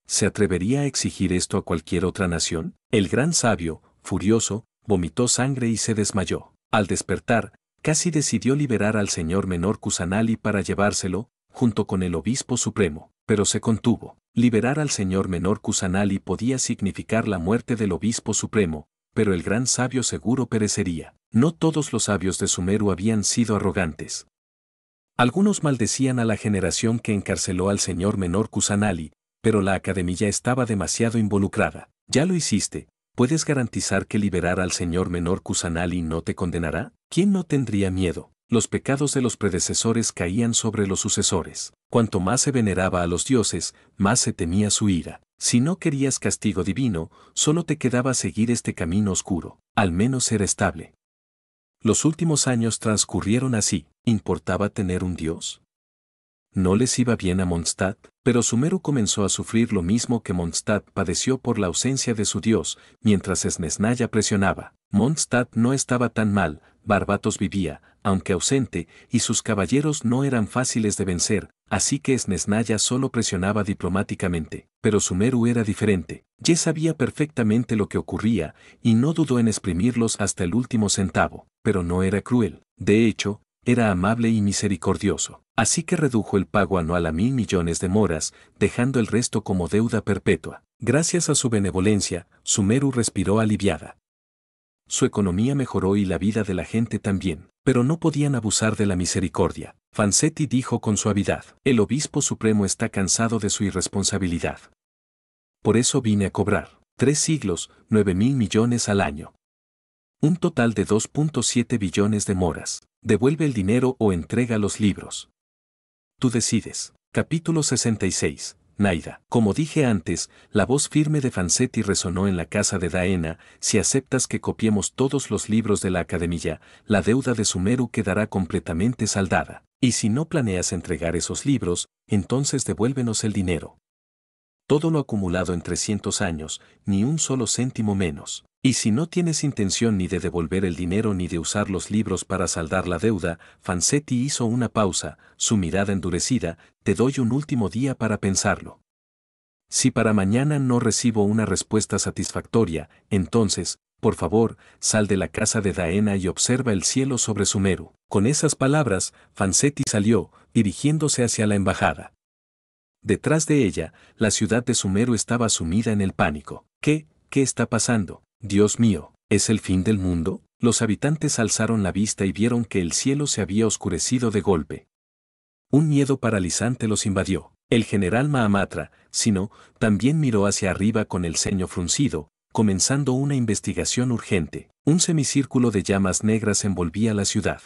¿Se atrevería a exigir esto a cualquier otra nación? El gran sabio, furioso, vomitó sangre y se desmayó. Al despertar, casi decidió liberar al señor menor Kusanali para llevárselo, junto con el obispo supremo, pero se contuvo. Liberar al señor menor Kusanali podía significar la muerte del obispo supremo, pero el gran sabio seguro perecería. No todos los sabios de Sumeru habían sido arrogantes. Algunos maldecían a la generación que encarceló al señor menor Kusanali, pero la academia estaba demasiado involucrada. Ya lo hiciste, ¿puedes garantizar que liberar al señor menor Kusanali no te condenará? ¿Quién no tendría miedo? Los pecados de los predecesores caían sobre los sucesores. Cuanto más se veneraba a los dioses, más se temía su ira. Si no querías castigo divino, solo te quedaba seguir este camino oscuro. Al menos era estable. Los últimos años transcurrieron así. ¿Importaba tener un dios? No les iba bien a Mondstadt, pero Sumeru comenzó a sufrir lo mismo que Mondstadt padeció por la ausencia de su dios, mientras Snezhnaya presionaba. Mondstadt no estaba tan mal, Barbatos vivía, aunque ausente, y sus caballeros no eran fáciles de vencer, así que Snezhnaya solo presionaba diplomáticamente. Pero Sumeru era diferente. Ya sabía perfectamente lo que ocurría, y no dudó en exprimirlos hasta el último centavo, pero no era cruel. De hecho, era amable y misericordioso. Así que redujo el pago anual a 1.000 millones de moras, dejando el resto como deuda perpetua. Gracias a su benevolencia, Sumeru respiró aliviada. Su economía mejoró y la vida de la gente también, pero no podían abusar de la misericordia. Vanzetti dijo con suavidad: el obispo supremo está cansado de su irresponsabilidad. Por eso vine a cobrar. 3 siglos, 9.000 millones al año. Un total de 2.7 billones de moras. Devuelve el dinero o entrega los libros. Tú decides. Capítulo 66. Naida. Como dije antes, la voz firme de Fancetti resonó en la casa de Daena: si aceptas que copiemos todos los libros de la Academia, la deuda de Sumeru quedará completamente saldada. Y si no planeas entregar esos libros, entonces devuélvenos el dinero. Todo lo acumulado en 300 años, ni un solo céntimo menos. Y si no tienes intención ni de devolver el dinero ni de usar los libros para saldar la deuda, Fancetti hizo una pausa, su mirada endurecida: te doy un último día para pensarlo. Si para mañana no recibo una respuesta satisfactoria, entonces, por favor, sal de la casa de Daena y observa el cielo sobre Sumeru. Con esas palabras, Fancetti salió, dirigiéndose hacia la embajada. Detrás de ella, la ciudad de Sumeru estaba sumida en el pánico. ¿Qué está pasando? Dios mío, ¿es el fin del mundo? Los habitantes alzaron la vista y vieron que el cielo se había oscurecido de golpe. Un miedo paralizante los invadió. El general Mahamatra, sino, también miró hacia arriba con el ceño fruncido, comenzando una investigación urgente. Un semicírculo de llamas negras envolvía la ciudad.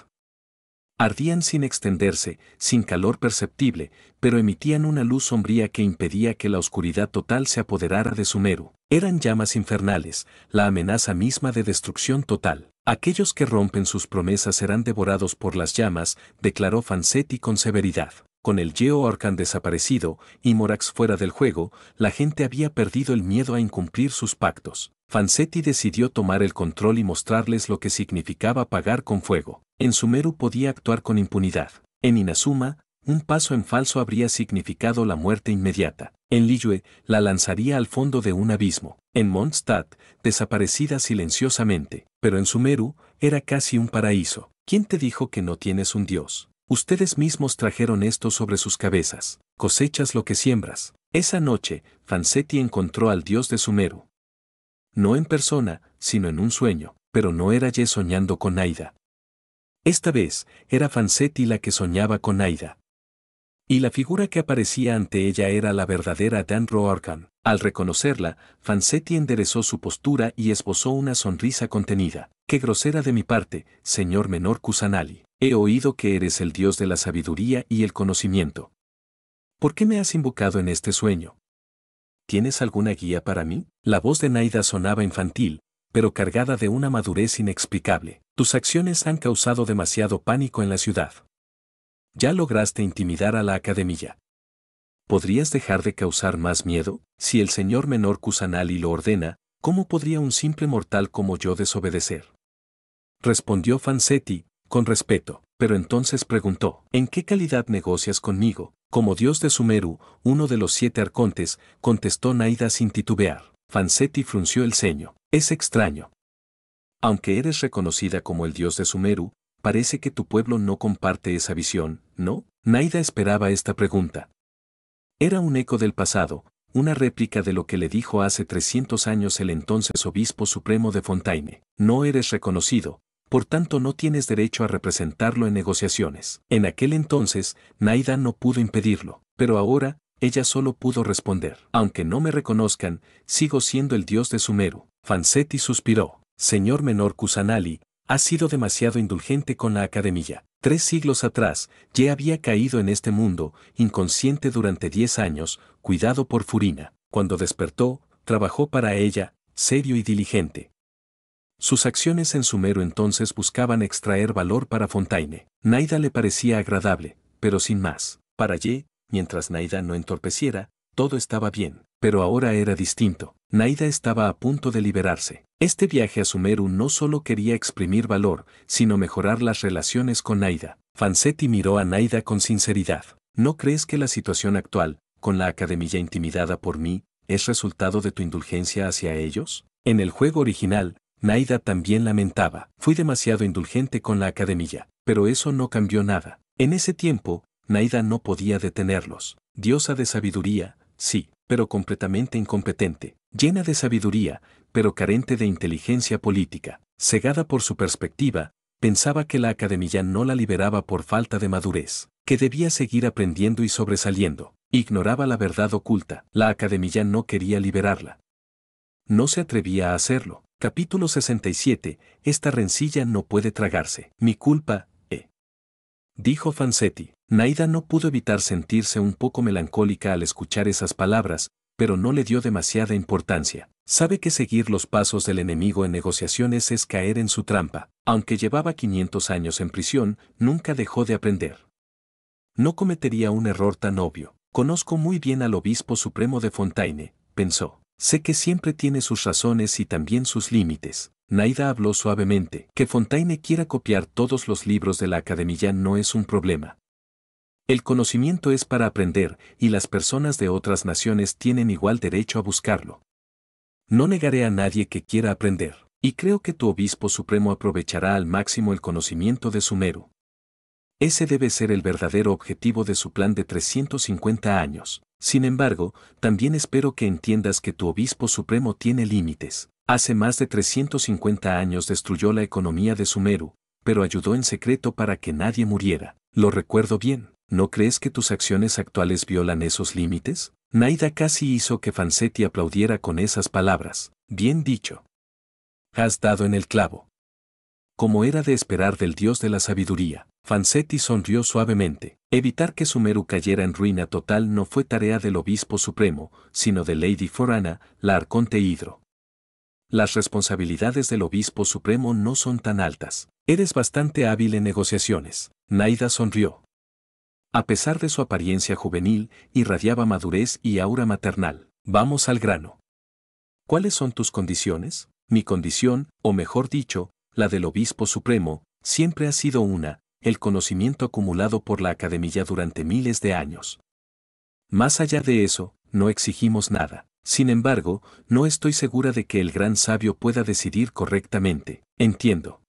Ardían sin extenderse, sin calor perceptible, pero emitían una luz sombría que impedía que la oscuridad total se apoderara de Sumeru. Eran llamas infernales, la amenaza misma de destrucción total. Aquellos que rompen sus promesas serán devorados por las llamas, declaró Fancetti con severidad. Con el Geo Arcan desaparecido y Morax fuera del juego, la gente había perdido el miedo a incumplir sus pactos. Fancetti decidió tomar el control y mostrarles lo que significaba pagar con fuego. En Sumeru podía actuar con impunidad. En Inazuma, un paso en falso habría significado la muerte inmediata. En Liyue, la lanzaría al fondo de un abismo. En Mondstadt, desaparecida silenciosamente. Pero en Sumeru, era casi un paraíso. ¿Quién te dijo que no tienes un dios? Ustedes mismos trajeron esto sobre sus cabezas. Cosechas lo que siembras. Esa noche, Fancetti encontró al dios de Sumeru. No en persona, sino en un sueño, pero no era Ye soñando con Naida. Esta vez, era Fancetti la que soñaba con Naida. Y la figura que aparecía ante ella era la verdadera Danro Arcan. Al reconocerla, Fancetti enderezó su postura y esbozó una sonrisa contenida. Qué grosera de mi parte, señor menor Kusanali. He oído que eres el dios de la sabiduría y el conocimiento. ¿Por qué me has invocado en este sueño? ¿Tienes alguna guía para mí? La voz de Naida sonaba infantil, pero cargada de una madurez inexplicable. Tus acciones han causado demasiado pánico en la ciudad. Ya lograste intimidar a la Academia. ¿Podrías dejar de causar más miedo? Si el señor menor Kusanali lo ordena, ¿cómo podría un simple mortal como yo desobedecer? Respondió Fancetti, con respeto, pero entonces preguntó: ¿en qué calidad negocias conmigo? Como dios de Sumeru, uno de los 7 arcontes, contestó Naida sin titubear. Fancetti frunció el ceño. Es extraño. Aunque eres reconocida como el dios de Sumeru, parece que tu pueblo no comparte esa visión, ¿no? Naida esperaba esta pregunta. Era un eco del pasado, una réplica de lo que le dijo hace 300 años el entonces obispo supremo de Fontaine. No eres reconocido, por tanto no tienes derecho a representarlo en negociaciones. En aquel entonces, Naida no pudo impedirlo, pero ahora, ella solo pudo responder: aunque no me reconozcan, sigo siendo el dios de Sumeru. Fancetti suspiró. Señor menor Kusanali, has sido demasiado indulgente con la Academia. 3 siglos atrás, Ye había caído en este mundo, inconsciente durante 10 años, cuidado por Furina. Cuando despertó, trabajó para ella, serio y diligente. Sus acciones en Sumeru entonces buscaban extraer valor para Fontaine. Naida le parecía agradable, pero sin más. Para Ye, mientras Naida no entorpeciera, todo estaba bien. Pero ahora era distinto. Naida estaba a punto de liberarse. Este viaje a Sumeru no solo quería exprimir valor, sino mejorar las relaciones con Naida. Fancetti miró a Naida con sinceridad. ¿No crees que la situación actual, con la Academia intimidada por mí, es resultado de tu indulgencia hacia ellos? En el juego original, Naida también lamentaba: fui demasiado indulgente con la Academia, pero eso no cambió nada. En ese tiempo, Naida no podía detenerlos. Diosa de sabiduría, sí, pero completamente incompetente. Llena de sabiduría, pero carente de inteligencia política. Cegada por su perspectiva, pensaba que la Academia no la liberaba por falta de madurez, que debía seguir aprendiendo y sobresaliendo. Ignoraba la verdad oculta. La Academia no quería liberarla. no se atrevía a hacerlo. Capítulo 67. Esta rencilla no puede tragarse. Mi culpa, dijo Fancetti. Naida no pudo evitar sentirse un poco melancólica al escuchar esas palabras, pero no le dio demasiada importancia. Sabe que seguir los pasos del enemigo en negociaciones es caer en su trampa. Aunque llevaba 500 años en prisión, nunca dejó de aprender. No cometería un error tan obvio. Conozco muy bien al obispo supremo de Fontaine, pensó. Sé que siempre tiene sus razones y también sus límites. Naida habló suavemente. Que Fontaine quiera copiar todos los libros de la Academia no es un problema. El conocimiento es para aprender, y las personas de otras naciones tienen igual derecho a buscarlo. No negaré a nadie que quiera aprender, y creo que tu obispo supremo aprovechará al máximo el conocimiento de Sumeru. Ese debe ser el verdadero objetivo de su plan de 350 años. Sin embargo, también espero que entiendas que tu obispo supremo tiene límites. Hace más de 350 años destruyó la economía de Sumeru, pero ayudó en secreto para que nadie muriera. Lo recuerdo bien. ¿No crees que tus acciones actuales violan esos límites? Naida casi hizo que Fancetti aplaudiera con esas palabras. Bien dicho. Has dado en el clavo. Como era de esperar del dios de la sabiduría, Fancetti sonrió suavemente. Evitar que Sumeru cayera en ruina total no fue tarea del obispo supremo, sino de Lady Forana, la arconte Hidro. Las responsabilidades del obispo supremo no son tan altas. Eres bastante hábil en negociaciones. Naida sonrió. A pesar de su apariencia juvenil, irradiaba madurez y aura maternal. Vamos al grano. ¿Cuáles son tus condiciones? Mi condición, o mejor dicho, la del obispo supremo, siempre ha sido el conocimiento acumulado por la Academia durante miles de años. Más allá de eso, no exigimos nada. Sin embargo, no estoy segura de que el gran sabio pueda decidir correctamente. Entiendo.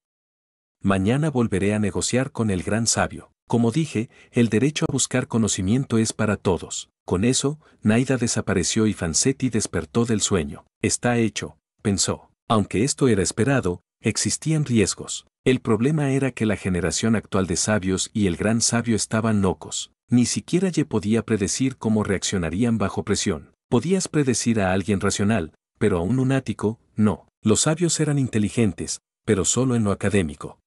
Mañana volveré a negociar con el gran sabio. Como dije, el derecho a buscar conocimiento es para todos. Con eso, Naida desapareció y Fancetti despertó del sueño. Está hecho, pensó. Aunque esto era esperado, existían riesgos. El problema era que la generación actual de sabios y el gran sabio estaban locos. Ni siquiera Ye podía predecir cómo reaccionarían bajo presión. Podías predecir a alguien racional, pero a un lunático, no. Los sabios eran inteligentes, pero solo en lo académico.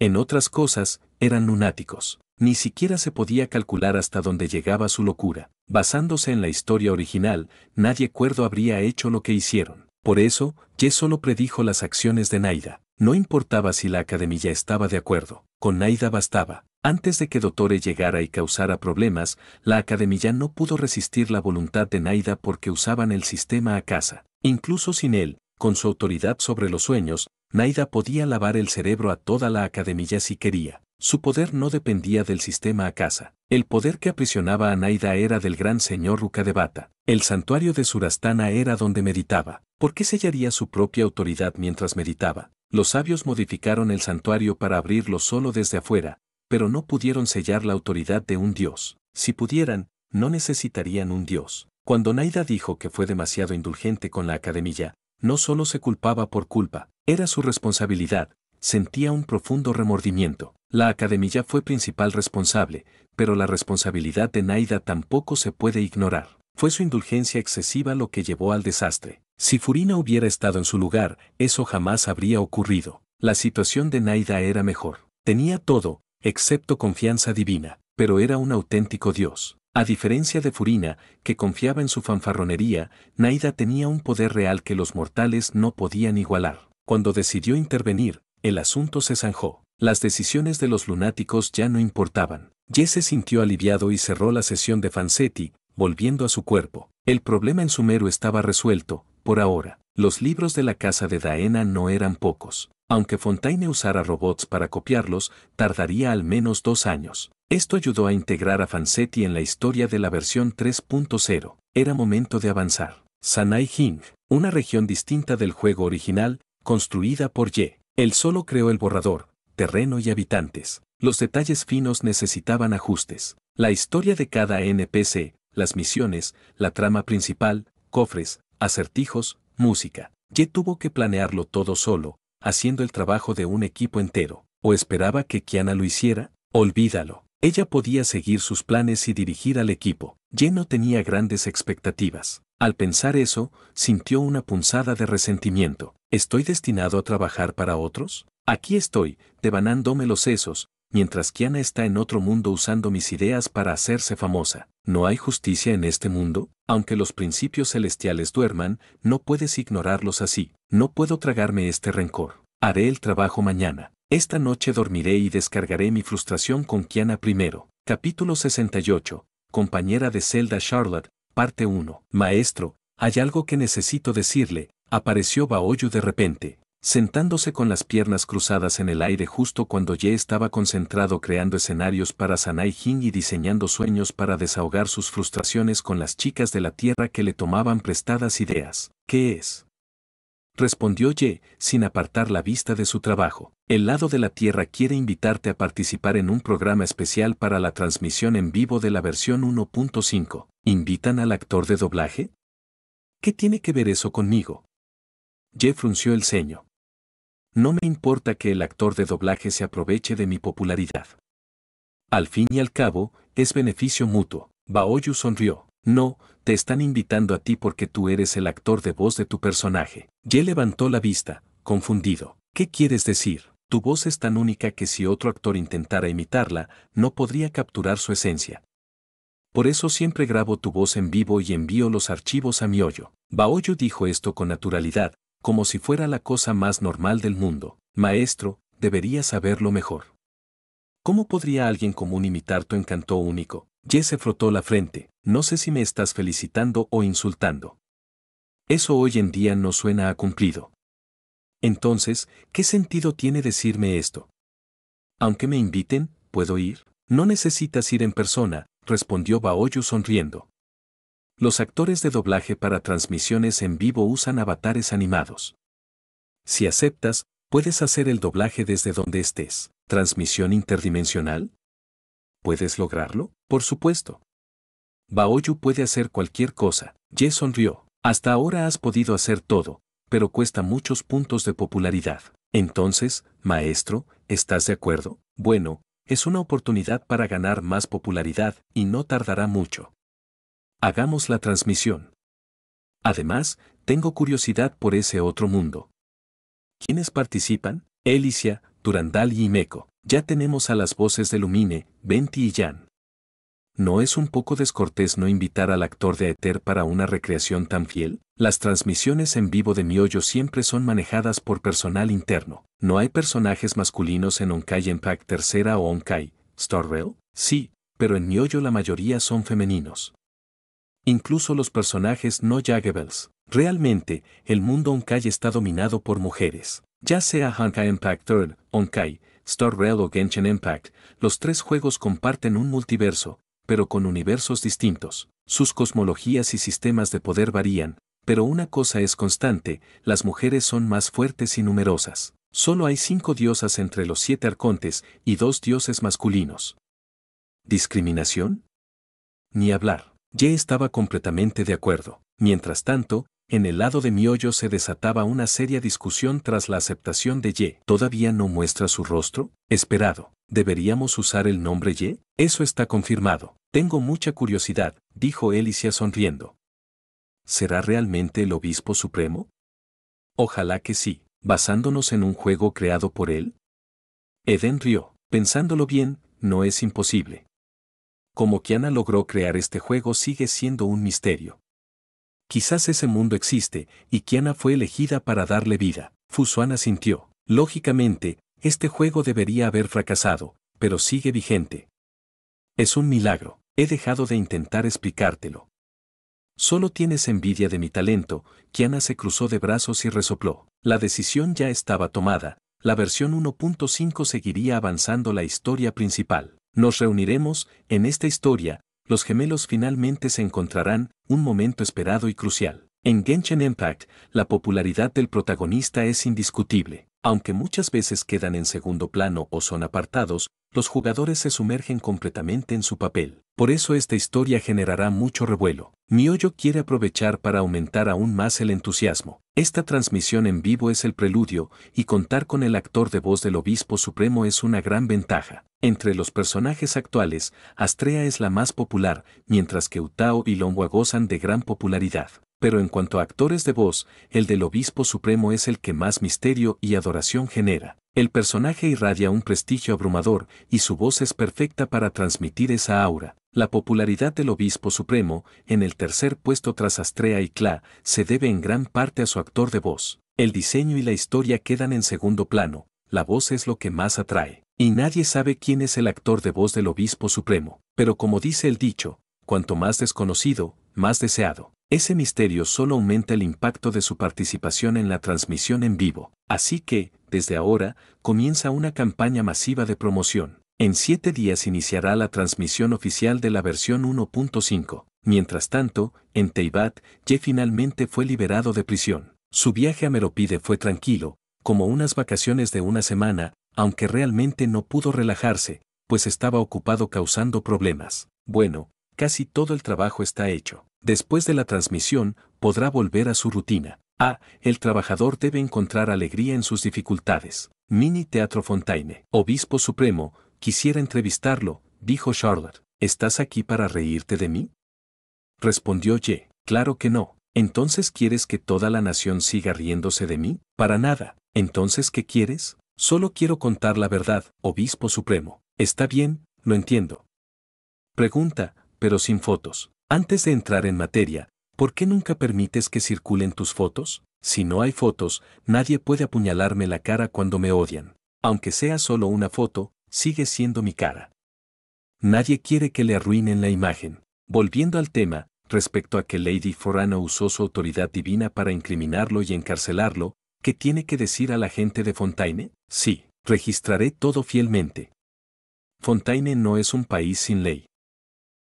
En otras cosas, eran lunáticos. Ni siquiera se podía calcular hasta dónde llegaba su locura. Basándose en la historia original, nadie cuerdo habría hecho lo que hicieron. Por eso, Ye solo predijo las acciones de Naida. No importaba si la Academia estaba de acuerdo. Con Naida bastaba. Antes de que Dottore llegara y causara problemas, la Academia no pudo resistir la voluntad de Naida porque usaban el sistema Akasa. Incluso sin él, con su autoridad sobre los sueños, Naida podía lavar el cerebro a toda la Academia si quería. Su poder no dependía del sistema Akasa. El poder que aprisionaba a Naida era del gran señor Rukkhadevata. El santuario de Surasthana era donde meditaba. ¿Por qué sellaría su propia autoridad mientras meditaba? Los sabios modificaron el santuario para abrirlo solo desde afuera, pero no pudieron sellar la autoridad de un dios. Si pudieran, no necesitarían un dios. Cuando Naida dijo que fue demasiado indulgente con la Academia, no solo se culpaba por culpa, era su responsabilidad. Sentía un profundo remordimiento. La Academia fue principal responsable, pero la responsabilidad de Naida tampoco se puede ignorar. Fue su indulgencia excesiva lo que llevó al desastre. Si Furina hubiera estado en su lugar, eso jamás habría ocurrido. La situación de Naida era mejor. Tenía todo, excepto confianza divina, pero era un auténtico dios. A diferencia de Furina, que confiaba en su fanfarronería, Naida tenía un poder real que los mortales no podían igualar. Cuando decidió intervenir, el asunto se zanjó. Las decisiones de los lunáticos ya no importaban. Ye se sintió aliviado y cerró la sesión de Fancetti, volviendo a su cuerpo. El problema en Sumeru estaba resuelto, por ahora. Los libros de la casa de Daena no eran pocos. Aunque Fontaine usara robots para copiarlos, tardaría al menos 2 años. Esto ayudó a integrar a Fancetti en la historia de la versión 3.0. Era momento de avanzar. Sanai Hing, una región distinta del juego original, construida por Ye. Él solo creó el borrador, terreno y habitantes. Los detalles finos necesitaban ajustes. La historia de cada NPC, las misiones, la trama principal, cofres, acertijos, música. Ye tuvo que planearlo todo solo, haciendo el trabajo de un equipo entero. ¿O esperaba que Kiana lo hiciera? Olvídalo. Ella podía seguir sus planes y dirigir al equipo. Ye no tenía grandes expectativas. Al pensar eso, sintió una punzada de resentimiento. ¿Estoy destinado a trabajar para otros? Aquí estoy, devanándome los sesos, mientras Kiana está en otro mundo usando mis ideas para hacerse famosa. ¿No hay justicia en este mundo? Aunque los principios celestiales duerman, no puedes ignorarlos así. No puedo tragarme este rencor. Haré el trabajo mañana. Esta noche dormiré y descargaré mi frustración con Kiana primero. Capítulo 68. Compañera de celda Charlotte, parte 1. Maestro, hay algo que necesito decirle. Apareció Baoyu de repente, sentándose con las piernas cruzadas en el aire justo cuando Ye estaba concentrado creando escenarios para Sanai Jin y diseñando sueños para desahogar sus frustraciones con las chicas de la tierra que le tomaban prestadas ideas. ¿Qué es? Respondió Ye, sin apartar la vista de su trabajo. El lado de la Tierra quiere invitarte a participar en un programa especial para la transmisión en vivo de la versión 1.5. ¿Invitan al actor de doblaje? ¿Qué tiene que ver eso conmigo? Ye frunció el ceño. No me importa que el actor de doblaje se aproveche de mi popularidad. Al fin y al cabo, es beneficio mutuo. Baoyu sonrió. No, te están invitando a ti porque tú eres el actor de voz de tu personaje. Ye levantó la vista, confundido. ¿Qué quieres decir? Tu voz es tan única que si otro actor intentara imitarla, no podría capturar su esencia. Por eso siempre grabo tu voz en vivo y envío los archivos a Mihoyo. Baoyu dijo esto con naturalidad, como si fuera la cosa más normal del mundo. Maestro, deberías saberlo mejor. ¿Cómo podría alguien común imitar tu encanto único? Ye se frotó la frente. No sé si me estás felicitando o insultando. Eso hoy en día no suena a cumplido. Entonces, ¿qué sentido tiene decirme esto? Aunque me inviten, ¿puedo ir? No necesitas ir en persona, respondió Baoyu sonriendo. Los actores de doblaje para transmisiones en vivo usan avatares animados. Si aceptas, puedes hacer el doblaje desde donde estés. ¿Transmisión interdimensional? ¿Puedes lograrlo? Por supuesto. Baoyu puede hacer cualquier cosa. Ye sonrió. Hasta ahora has podido hacer todo, pero cuesta muchos puntos de popularidad. Entonces, maestro, ¿estás de acuerdo? Bueno, es una oportunidad para ganar más popularidad y no tardará mucho. Hagamos la transmisión. Además, tengo curiosidad por ese otro mundo. ¿Quiénes participan? Alicia, Durandal y Himeko. Ya tenemos a las voces de Lumine, Venti y Jan. ¿No es un poco descortés no invitar al actor de Aether para una recreación tan fiel? Las transmisiones en vivo de Mihoyo siempre son manejadas por personal interno. ¿No hay personajes masculinos en Honkai Impact Tercera o Honkai Star Rail? Sí, pero en Mihoyo la mayoría son femeninos. Incluso los personajes no Jagebles. Realmente, el mundo Honkai está dominado por mujeres. Ya sea Honkai Impact Third, Honkai, Star Rail o Genshin Impact, los tres juegos comparten un multiverso, pero con universos distintos. Sus cosmologías y sistemas de poder varían, pero una cosa es constante, las mujeres son más fuertes y numerosas. Solo hay 5 diosas entre los 7 arcontes y 2 dioses masculinos. ¿Discriminación? Ni hablar. Ye estaba completamente de acuerdo. Mientras tanto, en el lado de Mihoyo se desataba una seria discusión tras la aceptación de Ye. ¿Todavía no muestra su rostro? Esperado. ¿Deberíamos usar el nombre Ye? Eso está confirmado. Tengo mucha curiosidad, dijo Alicia sonriendo. ¿Será realmente el obispo supremo? Ojalá que sí, basándonos en un juego creado por él. Eden rió. Pensándolo bien, no es imposible. Cómo Kiana logró crear este juego sigue siendo un misterio. Quizás ese mundo existe, y Kiana fue elegida para darle vida. Fusuan asintió. Lógicamente, este juego debería haber fracasado, pero sigue vigente. Es un milagro. He dejado de intentar explicártelo. Solo tienes envidia de mi talento. Kiana se cruzó de brazos y resopló. La decisión ya estaba tomada. La versión 1.5 seguiría avanzando la historia principal. Nos reuniremos, en esta historia, los gemelos finalmente se encontrarán, un momento esperado y crucial. En Genshin Impact, la popularidad del protagonista es indiscutible. Aunque muchas veces quedan en segundo plano o son apartados, los jugadores se sumergen completamente en su papel. Por eso esta historia generará mucho revuelo. Mihoyo quiere aprovechar para aumentar aún más el entusiasmo. Esta transmisión en vivo es el preludio, y contar con el actor de voz del Obispo Supremo es una gran ventaja. Entre los personajes actuales, Astrea es la más popular, mientras que Utao y Longwa gozan de gran popularidad. pero en cuanto a actores de voz, el del Obispo Supremo es el que más misterio y adoración genera. El personaje irradia un prestigio abrumador y su voz es perfecta para transmitir esa aura. La popularidad del Obispo Supremo, en el tercer puesto tras Astrea y Kla, se debe en gran parte a su actor de voz. El diseño y la historia quedan en segundo plano, la voz es lo que más atrae. Y nadie sabe quién es el actor de voz del Obispo Supremo, pero como dice el dicho, cuanto más desconocido, más deseado. Ese misterio solo aumenta el impacto de su participación en la transmisión en vivo. Así que, desde ahora, comienza una campaña masiva de promoción. En 7 días iniciará la transmisión oficial de la versión 1.5. Mientras tanto, en Teyvat, Ye finalmente fue liberado de prisión. Su viaje a Meropide fue tranquilo, como unas vacaciones de una semana, aunque realmente no pudo relajarse, pues estaba ocupado causando problemas. Bueno, casi todo el trabajo está hecho. Después de la transmisión, podrá volver a su rutina. El trabajador debe encontrar alegría en sus dificultades. Mini Teatro Fontaine. Obispo Supremo, quisiera entrevistarlo, dijo Charlotte. ¿Estás aquí para reírte de mí? Respondió Ye. Claro que no. ¿Entonces quieres que toda la nación siga riéndose de mí? Para nada. ¿Entonces qué quieres? Solo quiero contar la verdad, Obispo Supremo. Está bien, lo entiendo. Pregunta, pero sin fotos. Antes de entrar en materia, ¿por qué nunca permites que circulen tus fotos? Si no hay fotos, nadie puede apuñalarme la cara cuando me odian. Aunque sea solo una foto, sigue siendo mi cara. Nadie quiere que le arruinen la imagen. Volviendo al tema, respecto a que Lady Forana usó su autoridad divina para incriminarlo y encarcelarlo, ¿qué tiene que decir a la gente de Fontaine? Sí, registraré todo fielmente. Fontaine no es un país sin ley.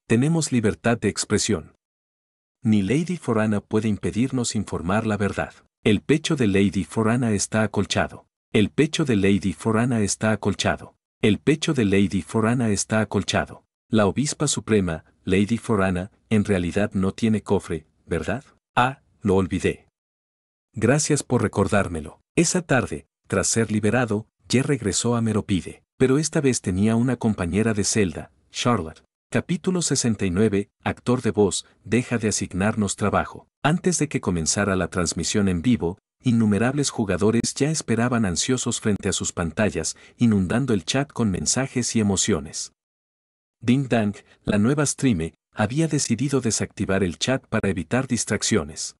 Tenemos libertad de expresión. Ni Lady Forana puede impedirnos informar la verdad. El pecho de Lady Forana está acolchado. El pecho de Lady Forana está acolchado. El pecho de Lady Forana está acolchado. La obispa suprema, Lady Forana, en realidad no tiene cofre, ¿verdad? Lo olvidé. Gracias por recordármelo. Esa tarde, tras ser liberado, Ye regresó a Meropide, pero esta vez tenía una compañera de celda, Charlotte. Capítulo 69, actor de voz, deja de asignarnos trabajo. Antes de que comenzara la transmisión en vivo, innumerables jugadores ya esperaban ansiosos frente a sus pantallas, inundando el chat con mensajes y emociones. Ding Dang, la nueva streamer, había decidido desactivar el chat para evitar distracciones.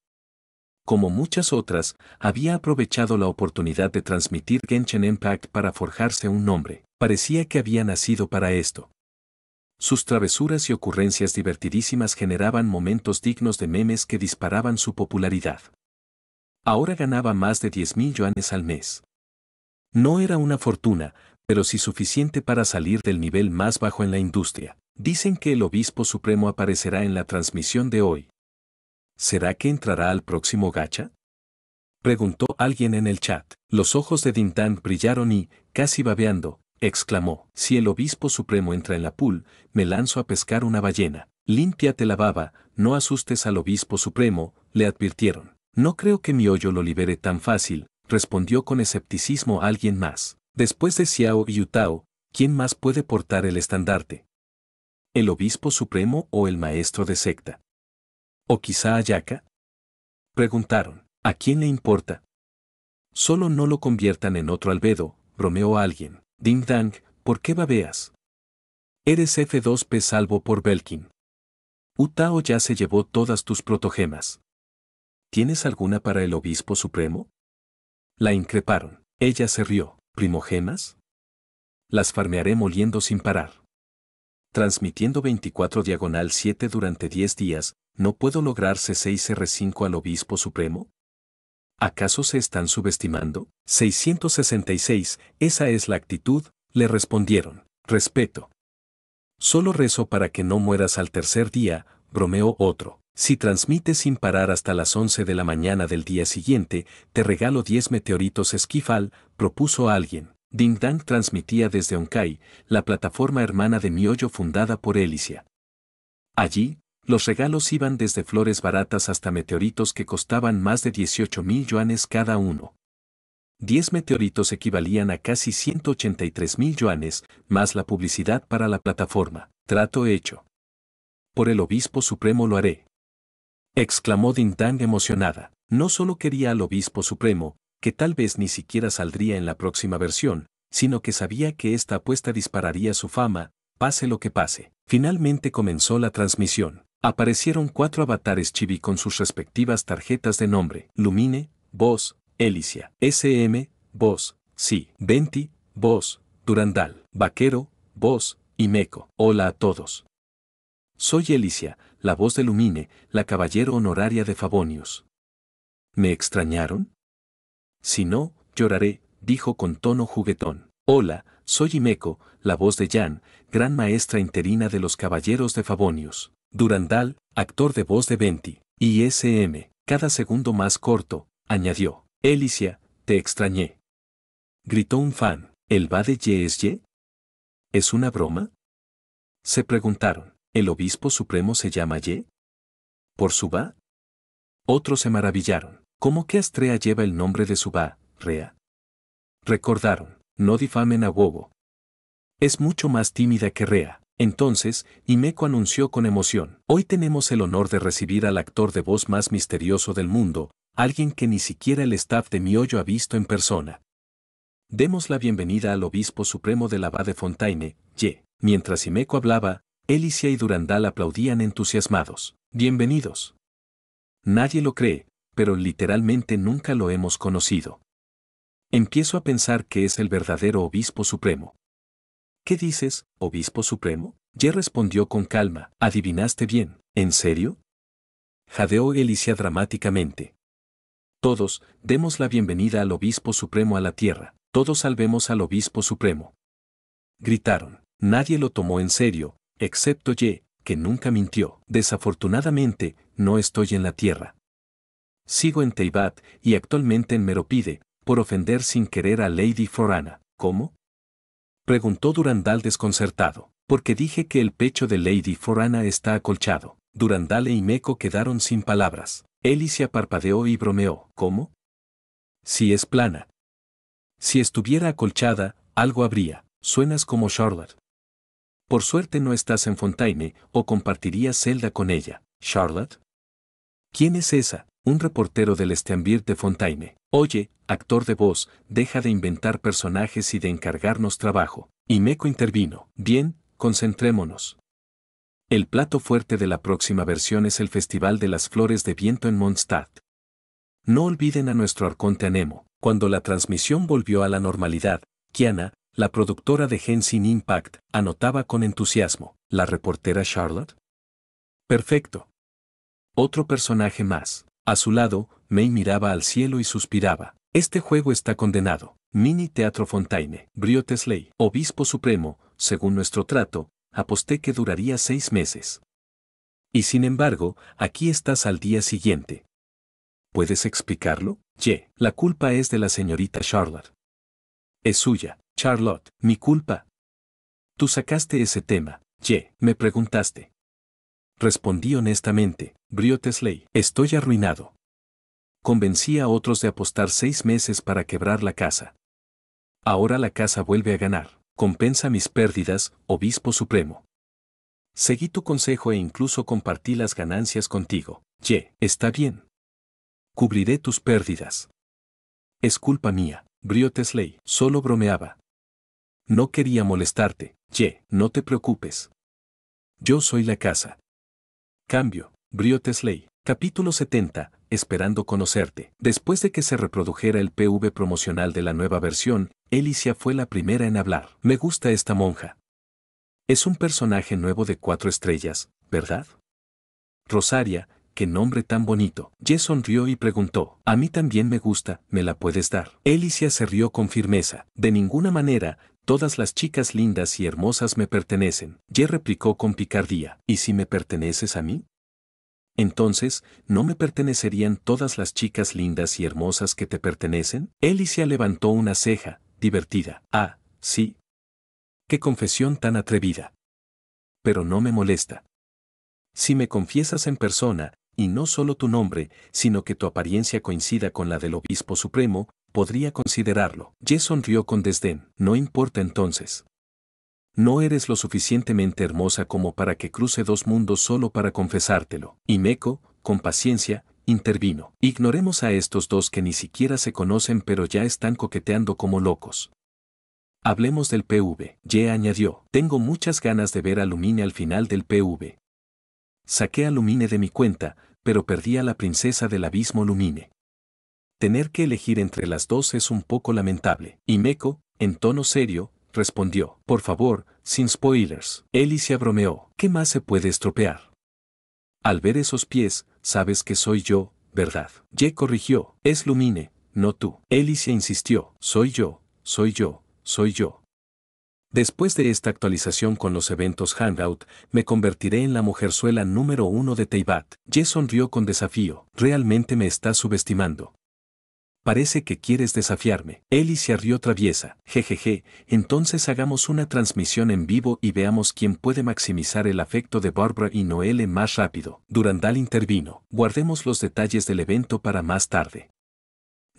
Como muchas otras, había aprovechado la oportunidad de transmitir Genshin Impact para forjarse un nombre. Parecía que había nacido para esto. Sus travesuras y ocurrencias divertidísimas generaban momentos dignos de memes que disparaban su popularidad. Ahora ganaba más de 10.000 yuanes al mes. No era una fortuna, pero sí suficiente para salir del nivel más bajo en la industria. Dicen que el Obispo Supremo aparecerá en la transmisión de hoy. ¿Será que entrará al próximo gacha? Preguntó alguien en el chat. Los ojos de Dintan brillaron y, casi babeando, exclamó: si el Obispo Supremo entra en la pool, me lanzo a pescar una ballena. Límpiate la baba, no asustes al Obispo Supremo, le advirtieron. No creo que mi hoyo lo libere tan fácil, respondió con escepticismo alguien más. Después de Xiao y Yutao, ¿quién más puede portar el estandarte? ¿El Obispo Supremo o el maestro de secta? ¿O quizá Ayaka? Preguntaron. ¿A quién le importa? Solo no lo conviertan en otro albedo, bromeó alguien. Ding Dang, ¿por qué babeas? Eres F2P salvo por Belkin. Utao ya se llevó todas tus protogemas. ¿Tienes alguna para el Obispo Supremo? La increparon. Ella se rió. ¿Primogemas? Las farmearé moliendo sin parar. Transmitiendo 24/7 durante 10 días, ¿no puedo lograr C6R5 al Obispo Supremo? ¿Acaso se están subestimando? 666, esa es la actitud, le respondieron. Respeto. Solo rezo para que no mueras al tercer día, bromeó otro. Si transmites sin parar hasta las 11 de la mañana del día siguiente, te regalo 10 meteoritos esquifal, propuso alguien. Ding Dang transmitía desde Onkai, la plataforma hermana de Miollo fundada por Elicia. Allí, los regalos iban desde flores baratas hasta meteoritos que costaban más de 18.000 yuanes cada uno. 10 meteoritos equivalían a casi 183.000 yuanes, más la publicidad para la plataforma. Trato hecho. Por el Obispo Supremo lo haré. exclamó Dindang emocionada. No solo quería al obispo supremo, que tal vez ni siquiera saldría en la próxima versión, sino que sabía que esta apuesta dispararía su fama, pase lo que pase. Finalmente comenzó la transmisión. Aparecieron 4 avatares chibi con sus respectivas tarjetas de nombre: Lumine, Voz, Elicia, SM, Voz, Sí, Venti, Voz, Durandal, Vaquero, Voz, y Meco. Hola a todos. Soy Elicia, la voz de Lumine, la caballero honoraria de Favonius. ¿Me extrañaron? Si no, lloraré, dijo con tono juguetón. Hola, soy Imeco, la voz de Jan, gran maestra interina de los caballeros de Favonius. Durandal, actor de voz de Venti. Y SM, cada segundo más corto, añadió. Elicia, te extrañé. Gritó un fan. ¿El va de Ye es Ye? ¿Es una broma? Se preguntaron. ¿El obispo supremo se llama Ye? ¿Por Suba? Otros se maravillaron. ¿Cómo que Astrea lleva el nombre de Suba, Rea? Recordaron. No difamen a Wobo. Es mucho más tímida que Rea. Entonces, Imeco anunció con emoción. Hoy tenemos el honor de recibir al actor de voz más misterioso del mundo, alguien que ni siquiera el staff de Miollo ha visto en persona. Demos la bienvenida al obispo supremo de la Abad de Fontaine, Ye. Mientras Imeco hablaba, Elicia y Durandal aplaudían entusiasmados. Bienvenidos. Nadie lo cree, pero literalmente nunca lo hemos conocido. Empiezo a pensar que es el verdadero obispo supremo. ¿Qué dices, obispo supremo? Ye respondió con calma. Adivinaste bien. ¿En serio? Jadeó Elicia dramáticamente. Todos, demos la bienvenida al obispo supremo a la tierra. Todos salvemos al obispo supremo. Gritaron. Nadie lo tomó en serio, excepto Ye, que nunca mintió. Desafortunadamente, no estoy en la tierra. Sigo en Teyvat y actualmente en Meropide, por ofender sin querer a Lady Forana. ¿Cómo? Preguntó Durandal desconcertado. Porque dije que el pecho de Lady Forana está acolchado. Durandal e Imeco quedaron sin palabras. Elicia parpadeó y bromeó. ¿Cómo? Si es plana. Si estuviera acolchada, algo habría. Suenas como Charlotte. Por suerte no estás en Fontaine, o compartirías celda con ella. ¿Charlotte? ¿Quién es esa? Un reportero del Estiambir de Fontaine. Oye, actor de voz, deja de inventar personajes y de encargarnos trabajo. Imeco intervino. Bien, concentrémonos. El plato fuerte de la próxima versión es el Festival de las Flores de Viento en Mondstadt. No olviden a nuestro arconte Anemo. Cuando la transmisión volvió a la normalidad, Kiana, la productora de Genshin Impact, anotaba con entusiasmo. ¿La reportera Charlotte? Perfecto. Otro personaje más. A su lado, Mei miraba al cielo y suspiraba. Este juego está condenado. Mini Teatro Fontaine. Briotesley, obispo supremo, según nuestro trato, aposté que duraría 6 meses. Y sin embargo, aquí estás al día siguiente. ¿Puedes explicarlo? Ye, la culpa es de la señorita Charlotte. Es suya, Charlotte, mi culpa. Tú sacaste ese tema, Ye, me preguntaste. Respondí honestamente, Briotesley, estoy arruinado. Convencí a otros de apostar 6 meses para quebrar la casa. Ahora la casa vuelve a ganar. Compensa mis pérdidas, obispo supremo. Seguí tu consejo e incluso compartí las ganancias contigo. Ye, está bien. Cubriré tus pérdidas. Es culpa mía, Briotesley, solo bromeaba. No quería molestarte, Ye, no te preocupes. Yo soy la casa. Cambio, Briotesley. Capítulo 70, esperando conocerte. Después de que se reprodujera el PV promocional de la nueva versión, Elicia fue la primera en hablar. Me gusta esta monja. Es un personaje nuevo de 4 estrellas, ¿verdad? Rosaria, qué nombre tan bonito. Ye sonrió y preguntó. A mí también me gusta, ¿me la puedes dar? Elicia se rió con firmeza. De ninguna manera, todas las chicas lindas y hermosas me pertenecen. Ye replicó con picardía. ¿Y si me perteneces a mí? Entonces, ¿no me pertenecerían todas las chicas lindas y hermosas que te pertenecen? Elicia levantó una ceja, divertida. Ah, sí. Qué confesión tan atrevida. Pero no me molesta. Si me confiesas en persona, y no solo tu nombre, sino que tu apariencia coincida con la del obispo supremo, podría considerarlo. Ye sonrió con desdén. No importa entonces. No eres lo suficientemente hermosa como para que cruce 2 mundos solo para confesártelo. Imeco, con paciencia, intervino. Ignoremos a estos dos que ni siquiera se conocen pero ya están coqueteando como locos. Hablemos del PV. Ye añadió. Tengo muchas ganas de ver a Lumine al final del PV. Saqué a Lumine de mi cuenta, pero perdí a la princesa del abismo Lumine. Tener que elegir entre las dos es un poco lamentable. Himeko, en tono serio, respondió. Por favor, sin spoilers. Elicia bromeó. ¿Qué más se puede estropear? Al ver esos pies, sabes que soy yo, ¿verdad? Ye corrigió. Es Lumine, no tú. Elicia insistió. Soy yo, soy yo, soy yo. Después de esta actualización con los eventos Hangout, me convertiré en la mujerzuela número 1 de Teyvat. Ye sonrió con desafío. Realmente me estás subestimando. Parece que quieres desafiarme. Elicia rió traviesa. Jejeje, entonces hagamos una transmisión en vivo y veamos quién puede maximizar el afecto de Barbara y Noelle más rápido. Durandal intervino. Guardemos los detalles del evento para más tarde.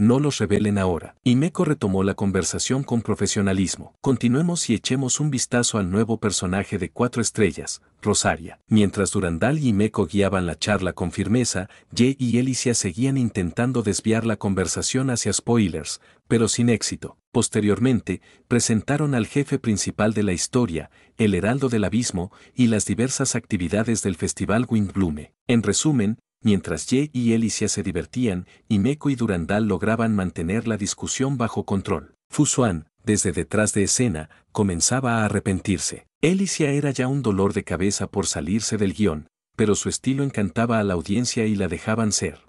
No los revelen ahora. Himeko retomó la conversación con profesionalismo. Continuemos y echemos un vistazo al nuevo personaje de 4 estrellas, Rosaria. Mientras Durandal y Himeko guiaban la charla con firmeza, Ye y Elicia seguían intentando desviar la conversación hacia spoilers, pero sin éxito. Posteriormente, presentaron al jefe principal de la historia, el Heraldo del Abismo, y las diversas actividades del Festival Windblume. En resumen, mientras Ye y Elicia se divertían, Himeko y Durandal lograban mantener la discusión bajo control. Fusuan, desde detrás de escena, comenzaba a arrepentirse. Elicia era ya un dolor de cabeza por salirse del guión, pero su estilo encantaba a la audiencia y la dejaban ser.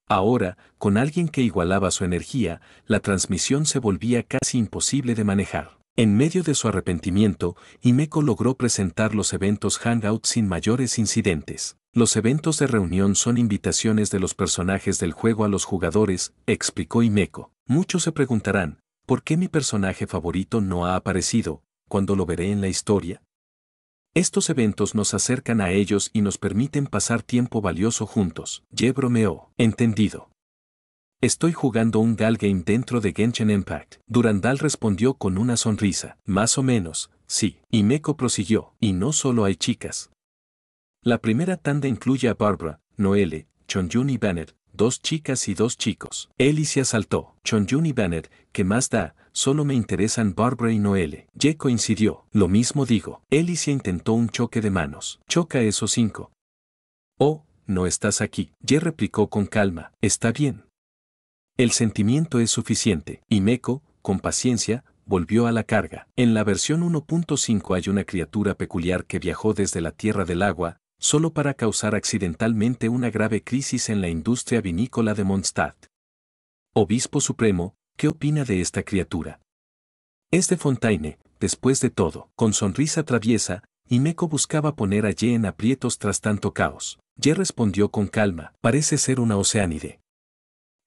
Ahora, con alguien que igualaba su energía, la transmisión se volvía casi imposible de manejar. En medio de su arrepentimiento, Himeko logró presentar los eventos Hangout sin mayores incidentes. Los eventos de reunión son invitaciones de los personajes del juego a los jugadores, explicó Himeko. Muchos se preguntarán, ¿por qué mi personaje favorito no ha aparecido? ¿Cuándo lo veré en la historia? Estos eventos nos acercan a ellos y nos permiten pasar tiempo valioso juntos. Ye bromeó. Entendido. Estoy jugando un Gal Game dentro de Genshin Impact. Durandal respondió con una sonrisa. Más o menos, sí. Himeko prosiguió. Y no solo hay chicas. La primera tanda incluye a Barbara, Noelle, Chonjun y Bennett, 2 chicas y 2 chicos. Elicia saltó. Chonjun y Bennett, ¿qué más da? Solo me interesan Barbara y Noelle. Ye coincidió. Lo mismo digo. Elicia intentó un choque de manos. Choca esos 5. Oh, no estás aquí. Ye replicó con calma. Está bien. El sentimiento es suficiente. Himeko, con paciencia, volvió a la carga. En la versión 1.5 hay una criatura peculiar que viajó desde la Tierra del Agua, solo para causar accidentalmente una grave crisis en la industria vinícola de Mondstadt. Obispo Supremo, ¿qué opina de esta criatura? Es de Fontaine, después de todo. Con sonrisa traviesa, Himeko buscaba poner a Ye en aprietos tras tanto caos. Ye respondió con calma, parece ser una oceánide.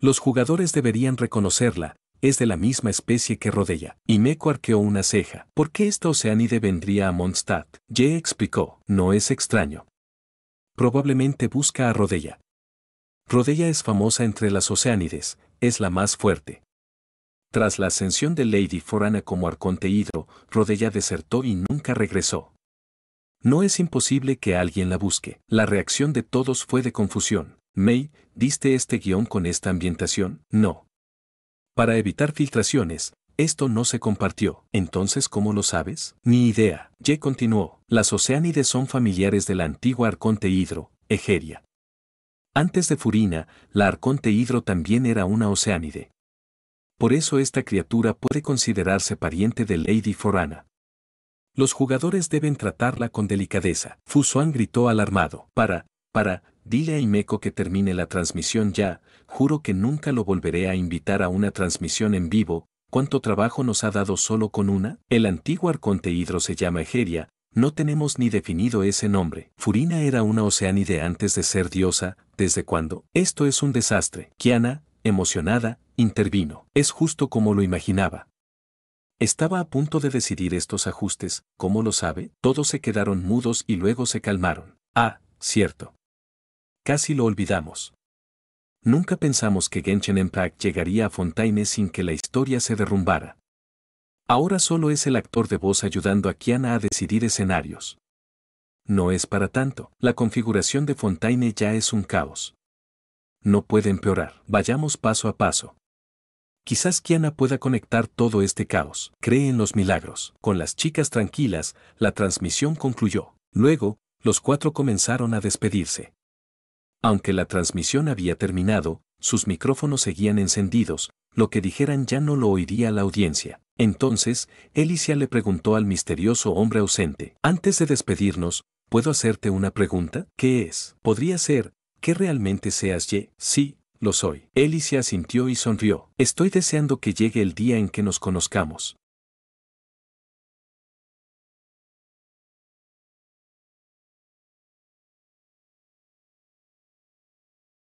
Los jugadores deberían reconocerla, es de la misma especie que Rodella. Himeko arqueó una ceja. ¿Por qué esta oceánide vendría a Mondstadt? Ye explicó, no es extraño. Probablemente busca a Rodella. Rodella es famosa entre las oceánides, es la más fuerte. Tras la ascensión de Lady Forana como arconte hidro, Rodella desertó y nunca regresó. No es imposible que alguien la busque. La reacción de todos fue de confusión. Mei, ¿diste este guión con esta ambientación? No. Para evitar filtraciones, esto no se compartió. Entonces, ¿cómo lo sabes? Ni idea. Ye continuó. Las oceánides son familiares de la antigua arconte hidro, Egeria. Antes de Furina, la arconte hidro también era una oceánide. Por eso esta criatura puede considerarse pariente de Lady Forana. Los jugadores deben tratarla con delicadeza. Fusuan gritó alarmado. Dile a Himeko que termine la transmisión ya, juro que nunca lo volveré a invitar a una transmisión en vivo. ¿Cuánto trabajo nos ha dado solo con una? El antiguo arconte hidro se llama Egeria, no tenemos ni definido ese nombre. Furina era una oceánide antes de ser diosa, ¿desde cuándo? Esto es un desastre. Kiana, emocionada, intervino. Es justo como lo imaginaba. Estaba a punto de decidir estos ajustes, ¿cómo lo sabe? Todos se quedaron mudos y luego se calmaron. Ah, cierto. Casi lo olvidamos. Nunca pensamos que Genshin Impact llegaría a Fontaine sin que la historia se derrumbara. Ahora solo es el actor de voz ayudando a Kiana a decidir escenarios. no es para tanto. La configuración de Fontaine ya es un caos. No puede empeorar. Vayamos paso a paso. Quizás Kiana pueda conectar todo este caos. Cree en los milagros. Con las chicas tranquilas, la transmisión concluyó. Luego, los cuatro comenzaron a despedirse. Aunque la transmisión había terminado, sus micrófonos seguían encendidos, lo que dijeran ya no lo oiría la audiencia. Entonces, Alicia le preguntó al misterioso hombre ausente: antes de despedirnos, ¿puedo hacerte una pregunta? ¿Qué es? Podría ser, ¿que realmente seas Ye? Sí, lo soy. Alicia asintió y sonrió. Estoy deseando que llegue el día en que nos conozcamos.